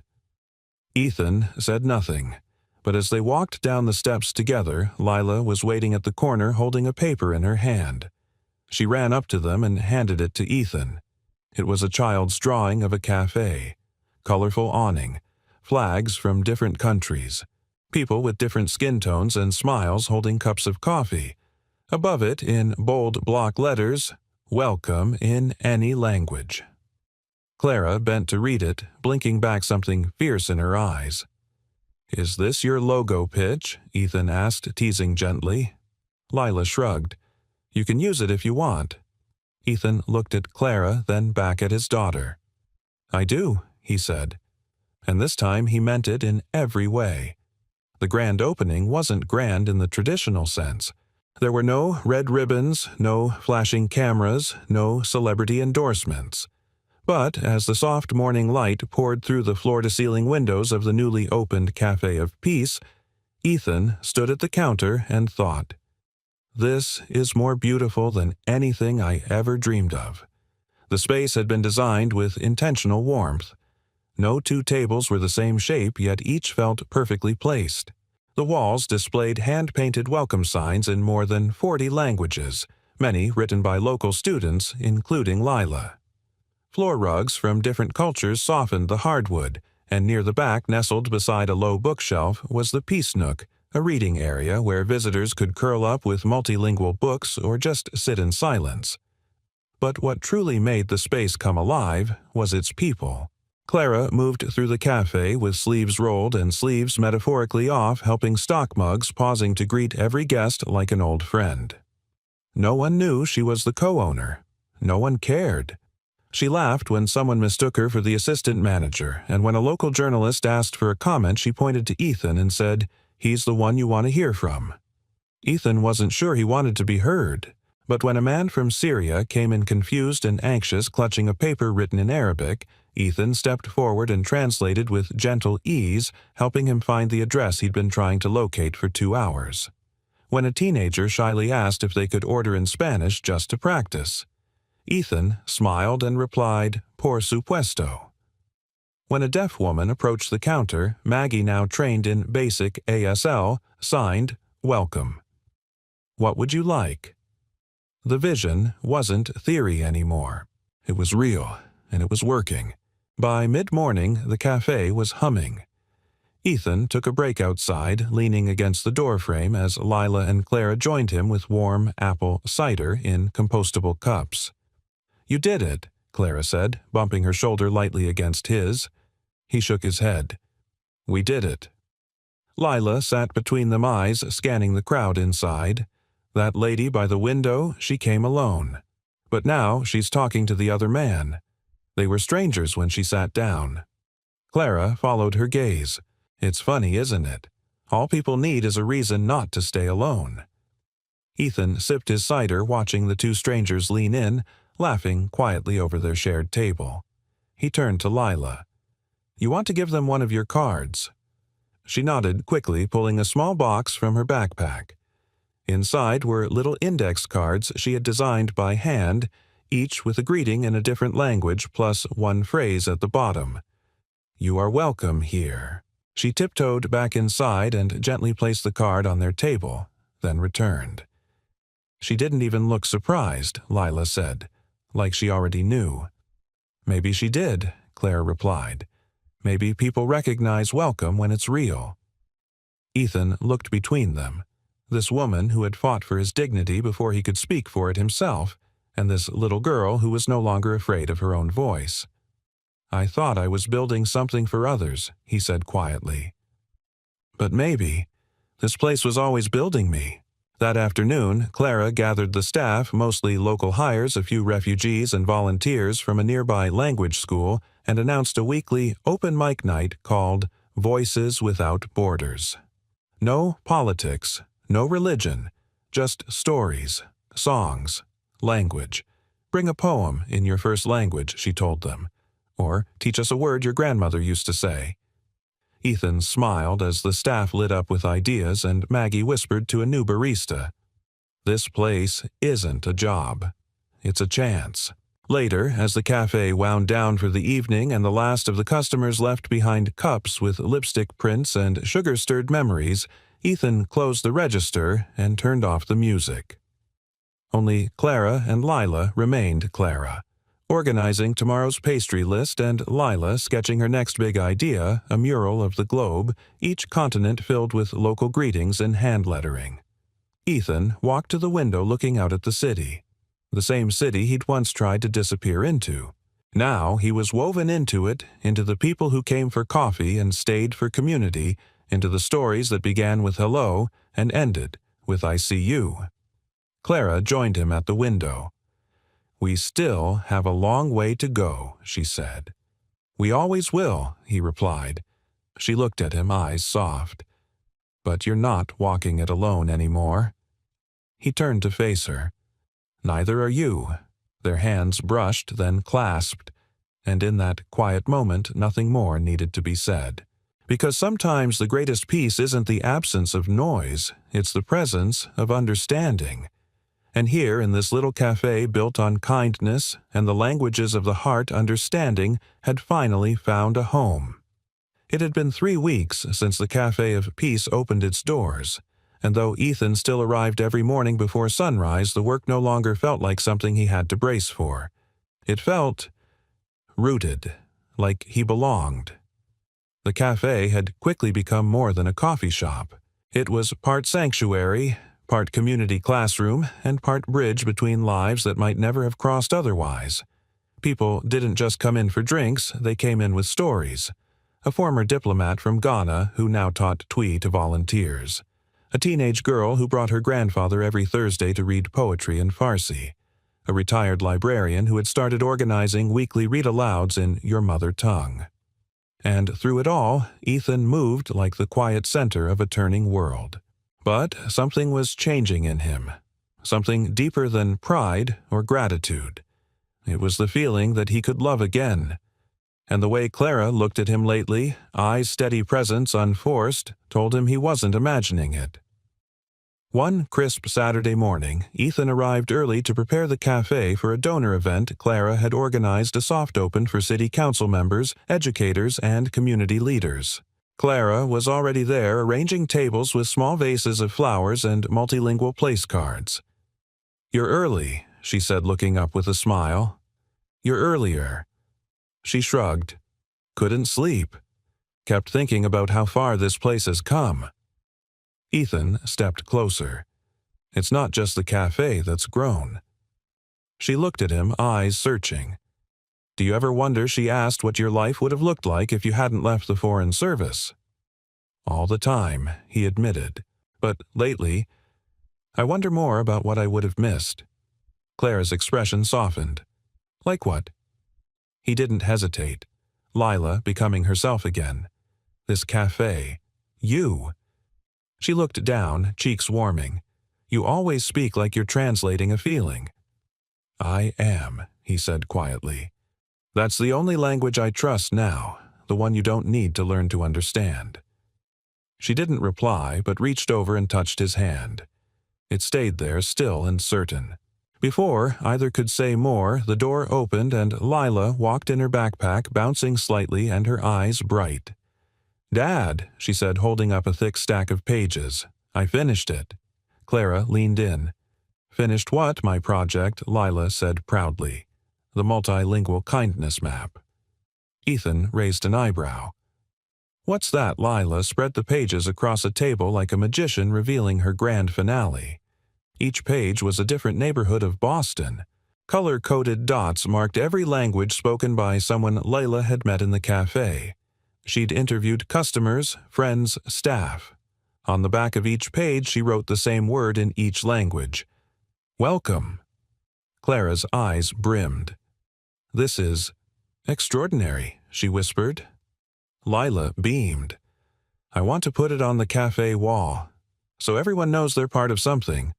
Ethan said nothing, but as they walked down the steps together, Lila was waiting at the corner holding a paper in her hand. She ran up to them and handed it to Ethan. It was a child's drawing of a cafe. Colorful awning, flags from different countries, people with different skin tones and smiles holding cups of coffee. Above it, in bold block letters, "Welcome in any language." Clara bent to read it, blinking back something fierce in her eyes. "Is this your logo pitch?" Ethan asked, teasing gently. Lila shrugged. "You can use it if you want." Ethan looked at Clara, then back at his daughter. "I do," he said. And this time he meant it in every way. The grand opening wasn't grand in the traditional sense. There were no red ribbons, no flashing cameras, no celebrity endorsements. But as the soft morning light poured through the floor-to-ceiling windows of the newly opened Café of Peace, Ethan stood at the counter and thought, "This is more beautiful than anything I ever dreamed of." The space had been designed with intentional warmth. No two tables were the same shape, yet each felt perfectly placed. The walls displayed hand-painted welcome signs in more than 40 languages, many written by local students, including Lila. Floor rugs from different cultures softened the hardwood, and near the back, nestled beside a low bookshelf, was the Peace Nook, a reading area where visitors could curl up with multilingual books or just sit in silence. But what truly made the space come alive was its people. Clara moved through the cafe with sleeves rolled and sleeves metaphorically off, helping stock mugs, pausing to greet every guest like an old friend. No one knew she was the co-owner. No one cared. She laughed when someone mistook her for the assistant manager, and when a local journalist asked for a comment, she pointed to Ethan and said, "He's the one you want to hear from." Ethan wasn't sure he wanted to be heard. But when a man from Syria came in confused and anxious, clutching a paper written in Arabic, Ethan stepped forward and translated with gentle ease, helping him find the address he'd been trying to locate for 2 hours. When a teenager shyly asked if they could order in Spanish just to practice, Ethan smiled and replied, "Por supuesto." When a deaf woman approached the counter, Maggie, now trained in basic ASL, signed, "Welcome." "What would you like?" The vision wasn't theory anymore. It was real, and it was working. By mid-morning, the cafe was humming. Ethan took a break outside, leaning against the doorframe as Lila and Clara joined him with warm apple cider in compostable cups. "You did it," Clara said, bumping her shoulder lightly against his. He shook his head. "We did it." Lila sat between them, eyes scanning the crowd inside. That lady by the window, she came alone. But now she's talking to the other man. They were strangers when she sat down. Clara followed her gaze. It's funny, isn't it? All people need is a reason not to stay alone. Ethan sipped his cider, watching the two strangers lean in, laughing quietly over their shared table. He turned to Lila. "You want to give them one of your cards?" She nodded quickly, pulling a small box from her backpack. Inside were little index cards she had designed by hand, each with a greeting in a different language plus one phrase at the bottom. "You are welcome here." She tiptoed back inside and gently placed the card on their table, then returned. "She didn't even look surprised," Lila said, like she already knew. "Maybe she did," Claire replied. "Maybe people recognize welcome when it's real." Ethan looked between them. This woman who had fought for his dignity before he could speak for it himself, and this little girl who was no longer afraid of her own voice. "I thought I was building something for others," he said quietly. "But maybe this place was always building me." That afternoon, Clara gathered the staff, mostly local hires, a few refugees and volunteers from a nearby language school, and announced a weekly open mic night called Voices Without Borders. No politics, no religion, just stories, songs, language. "Bring a poem in your first language," she told them. "Or teach us a word your grandmother used to say." Ethan smiled as the staff lit up with ideas, and Maggie whispered to a new barista, "This place isn't a job. It's a chance." Later, as the cafe wound down for the evening and the last of the customers left behind cups with lipstick prints and sugar-stirred memories, Ethan closed the register and turned off the music. Only Clara and Lila remained Clara, organizing tomorrow's pastry list, and Lila sketching her next big idea, a mural of the globe, each continent filled with local greetings in hand lettering. Ethan walked to the window looking out at the city. The same city he'd once tried to disappear into. Now he was woven into it, into the people who came for coffee and stayed for community, into the stories that began with hello and ended with "I see you." Clara joined him at the window. "We still have a long way to go," she said. "We always will," he replied. She looked at him, eyes soft. "But you're not walking it alone anymore." He turned to face her. "Neither are you." Their hands brushed, then clasped. And in that quiet moment, nothing more needed to be said. Because sometimes the greatest peace isn't the absence of noise, it's the presence of understanding. And here, in this little cafe built on kindness and the languages of the heart, understanding had finally found a home. It had been 3 weeks since the Cafe of Peace opened its doors, and though Ethan still arrived every morning before sunrise, the work no longer felt like something he had to brace for. It felt rooted, like he belonged. The cafe had quickly become more than a coffee shop. It was part sanctuary, part community classroom, and part bridge between lives that might never have crossed otherwise. People didn't just come in for drinks, they came in with stories. A former diplomat from Ghana who now taught Twi to volunteers. A teenage girl who brought her grandfather every Thursday to read poetry in Farsi. A retired librarian who had started organizing weekly read-alouds in your mother tongue. And through it all, Ethan moved like the quiet center of a turning world. But something was changing in him. Something deeper than pride or gratitude. It was the feeling that he could love again. And the way Clara looked at him lately, eyes steady presence unforced, told him he wasn't imagining it. One crisp Saturday morning, Ethan arrived early to prepare the cafe for a donor event Clara had organized a soft open for city council members, educators, and community leaders. Clara was already there arranging tables with small vases of flowers and multilingual place cards. "You're early," she said, looking up with a smile. "You're earlier." She shrugged. Couldn't sleep. Kept thinking about how far this place has come. Ethan stepped closer. It's not just the cafe that's grown. She looked at him, eyes searching. "Do you ever wonder," she asked, "what your life would have looked like if you hadn't left the Foreign Service?" "All the time," he admitted. "But lately, I wonder more about what I would have missed." Clara's expression softened. "Like what?" He didn't hesitate. Lila becoming herself again. This cafe. You. She looked down, cheeks warming. "You always speak like you're translating a feeling." "I am," he said quietly. "That's the only language I trust now, the one you don't need to learn to understand." She didn't reply, but reached over and touched his hand. It stayed there, still and certain. Before either could say more, the door opened and Lila walked in, her backpack bouncing slightly and her eyes bright. "Dad," she said, holding up a thick stack of pages. "I finished it." Clara leaned in. "Finished what, my project?" Lila said proudly. "The multilingual kindness map." Ethan raised an eyebrow. "What's that?" Lila spread the pages across a table like a magician revealing her grand finale. Each page was a different neighborhood of Boston. Color-coded dots marked every language spoken by someone Layla had met in the cafe. She'd interviewed customers, friends, staff. On the back of each page, she wrote the same word in each language. "Welcome." Clara's eyes brimmed. "This is extraordinary," she whispered. Lila beamed. "I want to put it on the cafe wall, so everyone knows they're part of something."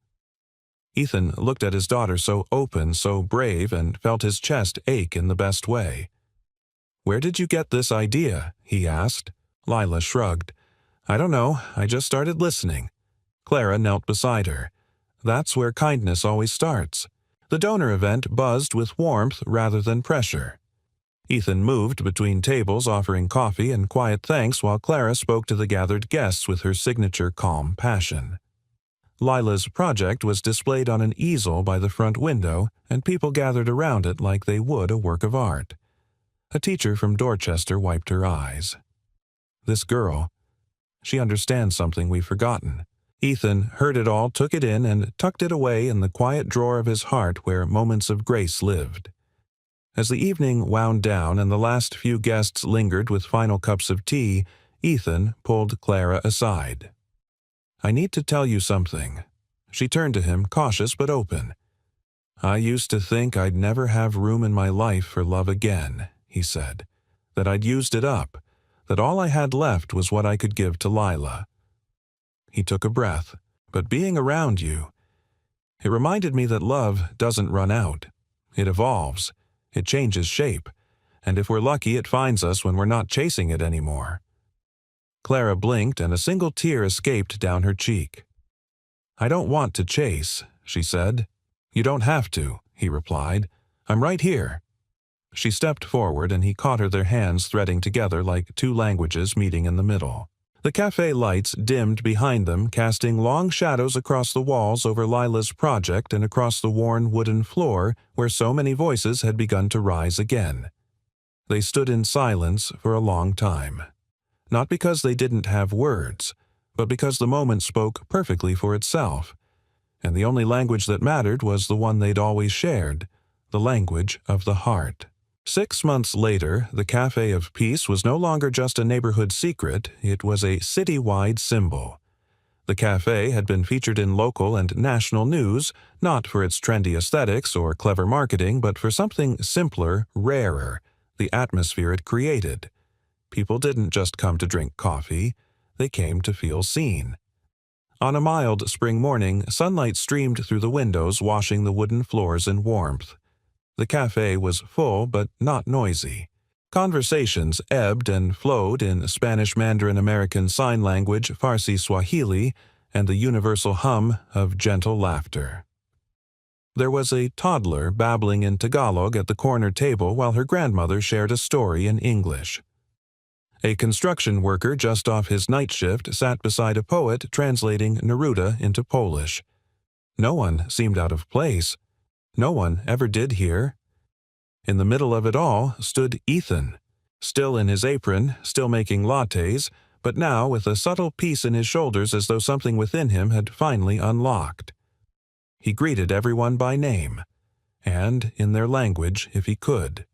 Ethan looked at his daughter, so open, so brave, and felt his chest ache in the best way. "Where did you get this idea?" he asked. Lila shrugged. "I don't know, I just started listening." Clara knelt beside her. That's where kindness always starts. The donor event buzzed with warmth rather than pressure. Ethan moved between tables, offering coffee and quiet thanks while Clara spoke to the gathered guests with her signature calm passion. Lila's project was displayed on an easel by the front window, and people gathered around it like they would a work of art. A teacher from Dorchester wiped her eyes. "This girl, she understands something we've forgotten." Ethan heard it all, took it in, and tucked it away in the quiet drawer of his heart where moments of grace lived. As the evening wound down and the last few guests lingered with final cups of tea, Ethan pulled Clara aside. "I need to tell you something." She turned to him, cautious but open. "I used to think I'd never have room in my life for love again," he said. "That I'd used it up, that all I had left was what I could give to Lila." He took a breath. "But being around you, it reminded me that love doesn't run out. It evolves. It changes shape. and if we're lucky it finds us when we're not chasing it anymore." Clara blinked and a single tear escaped down her cheek. "I don't want to chase," she said. "You don't have to," he replied. "I'm right here." She stepped forward and he caught her, their hands threading together like two languages meeting in the middle. The cafe lights dimmed behind them, casting long shadows across the walls over Lila's project and across the worn wooden floor where so many voices had begun to rise again. They stood in silence for a long time. Not because they didn't have words, but because the moment spoke perfectly for itself. And the only language that mattered was the one they'd always shared, the language of the heart. 6 months later, the Cafe of Peace was no longer just a neighborhood secret, it was a city-wide symbol. The cafe had been featured in local and national news, not for its trendy aesthetics or clever marketing, but for something simpler, rarer, the atmosphere it created. People didn't just come to drink coffee, they came to feel seen. On a mild spring morning, sunlight streamed through the windows, washing the wooden floors in warmth. The cafe was full but not noisy. Conversations ebbed and flowed in Spanish, Mandarin, American Sign Language, Farsi, Swahili, and the universal hum of gentle laughter. There was a toddler babbling in Tagalog at the corner table while her grandmother shared a story in English. A construction worker just off his night shift sat beside a poet translating Neruda into Polish. No one seemed out of place. No one ever did here. In the middle of it all stood Ethan, still in his apron, still making lattes, but now with a subtle peace in his shoulders as though something within him had finally unlocked. He greeted everyone by name, and in their language if he could.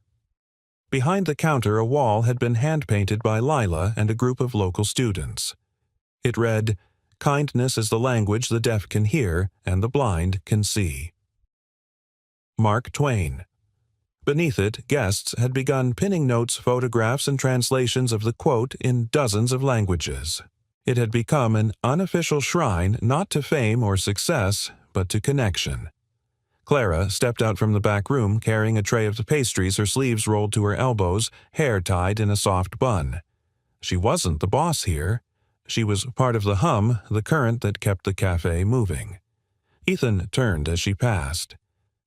Behind the counter a wall had been hand-painted by Lila and a group of local students. It read, "Kindness is the language the deaf can hear and the blind can see." Mark Twain. Beneath it, guests had begun pinning notes, photographs, and translations of the quote in dozens of languages. It had become an unofficial shrine not to fame or success, but to connection. Clara stepped out from the back room carrying a tray of the pastries, her sleeves rolled to her elbows, hair tied in a soft bun. She wasn't the boss here. She was part of the hum, the current that kept the cafe moving. Ethan turned as she passed.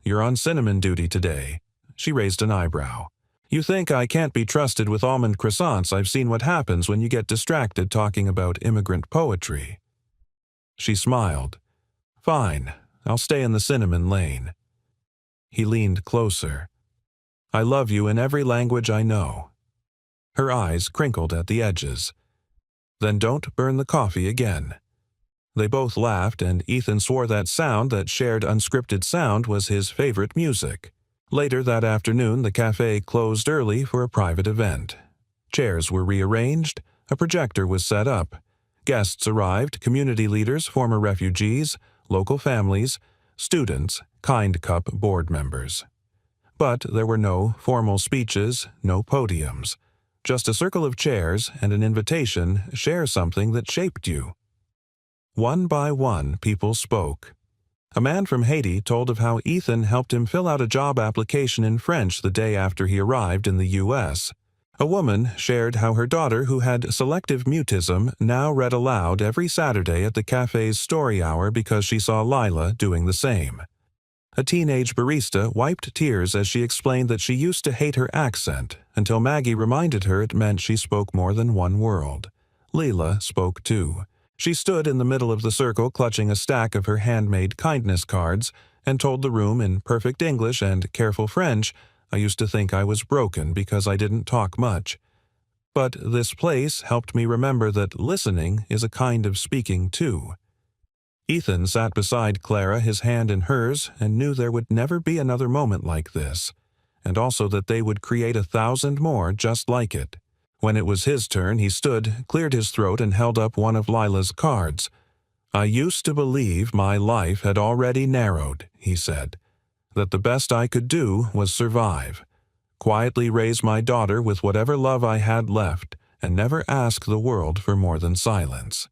"You're on cinnamon duty today." She raised an eyebrow. "You think I can't be trusted with almond croissants? I've seen what happens when you get distracted talking about immigrant poetry." She smiled. "Fine, I'll stay in the cinnamon lane." He leaned closer. "I love you in every language I know." Her eyes crinkled at the edges. "Then don't burn the coffee again." They both laughed, and Ethan swore that sound, that shared unscripted sound, was his favorite music. Later that afternoon, the cafe closed early for a private event. Chairs were rearranged, a projector was set up. Guests arrived, community leaders, former refugees, local families, students, Kind Cup board members. But there were no formal speeches, no podiums. Just a circle of chairs and an invitation, share something that shaped you. One by one, people spoke. A man from Haiti told of how Ethan helped him fill out a job application in French the day after he arrived in the U.S. A woman shared how her daughter, who had selective mutism, now read aloud every Saturday at the cafe's story hour because she saw Lila doing the same. A teenage barista wiped tears as she explained that she used to hate her accent, until Maggie reminded her it meant she spoke more than one world. Leila spoke too. She stood in the middle of the circle clutching a stack of her handmade kindness cards and told the room in perfect English and careful French, "I used to think I was broken because I didn't talk much. But this place helped me remember that listening is a kind of speaking too." Ethan sat beside Clara, his hand in hers, and knew there would never be another moment like this, and also that they would create 1,000 more just like it. When it was his turn, he stood, cleared his throat, and held up one of Lila's cards. "I used to believe my life had already narrowed," he said, "that the best I could do was survive, quietly raise my daughter with whatever love I had left, and never ask the world for more than silence."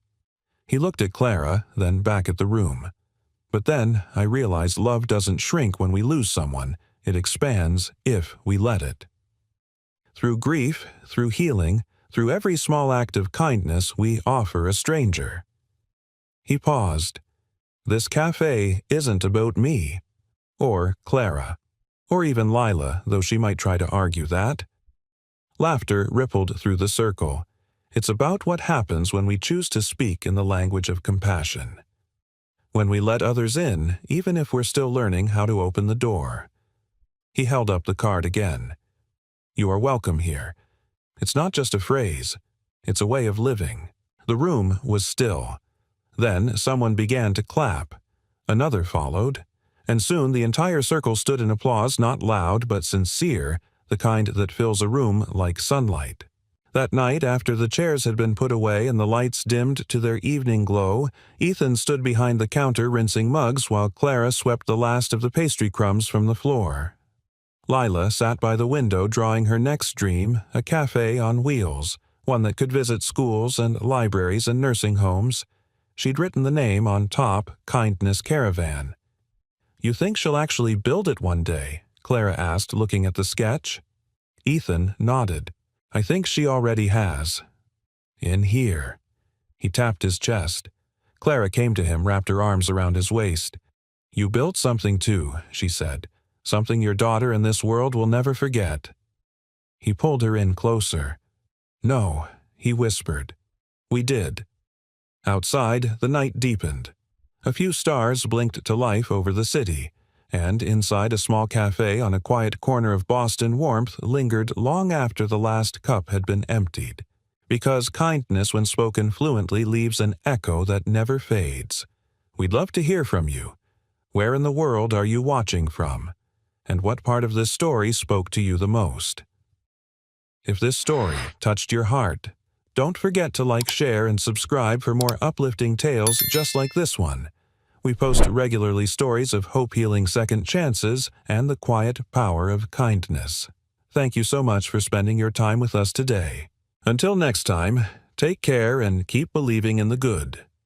He looked at Clara, then back at the room. "But then I realized love doesn't shrink when we lose someone, it expands if we let it." Through grief, through healing, through every small act of kindness we offer a stranger. He paused. This cafe isn't about me, or Clara, or even Lila, though she might try to argue that. Laughter rippled through the circle. It's about what happens when we choose to speak in the language of compassion. When we let others in, even if we're still learning how to open the door. He held up the card again. You are welcome here. It's not just a phrase. It's a way of living. The room was still. Then someone began to clap. Another followed, and soon the entire circle stood in applause, not loud but sincere, the kind that fills a room like sunlight. That night, after the chairs had been put away and the lights dimmed to their evening glow, Ethan stood behind the counter rinsing mugs while Clara swept the last of the pastry crumbs from the floor. Lila sat by the window drawing her next dream, a cafe on wheels, one that could visit schools and libraries and nursing homes. She'd written the name on top, Kindness Caravan. You think she'll actually build it one day? Clara asked, looking at the sketch. Ethan nodded. I think she already has. In here. He tapped his chest. Clara came to him, wrapped her arms around his waist. You built something too, she said. Something your daughter and this world will never forget. He pulled her in closer. No, he whispered. We did. Outside, the night deepened. A few stars blinked to life over the city, and inside a small cafe on a quiet corner of Boston, warmth lingered long after the last cup had been emptied. Because kindness, when spoken fluently, leaves an echo that never fades. We'd love to hear from you. Where in the world are you watching from? And what part of this story spoke to you the most? If this story touched your heart, don't forget to like, share, and subscribe for more uplifting tales just like this one. We post regularly stories of hope, healing, second chances, and the quiet power of kindness. Thank you so much for spending your time with us today. Until next time, take care and keep believing in the good.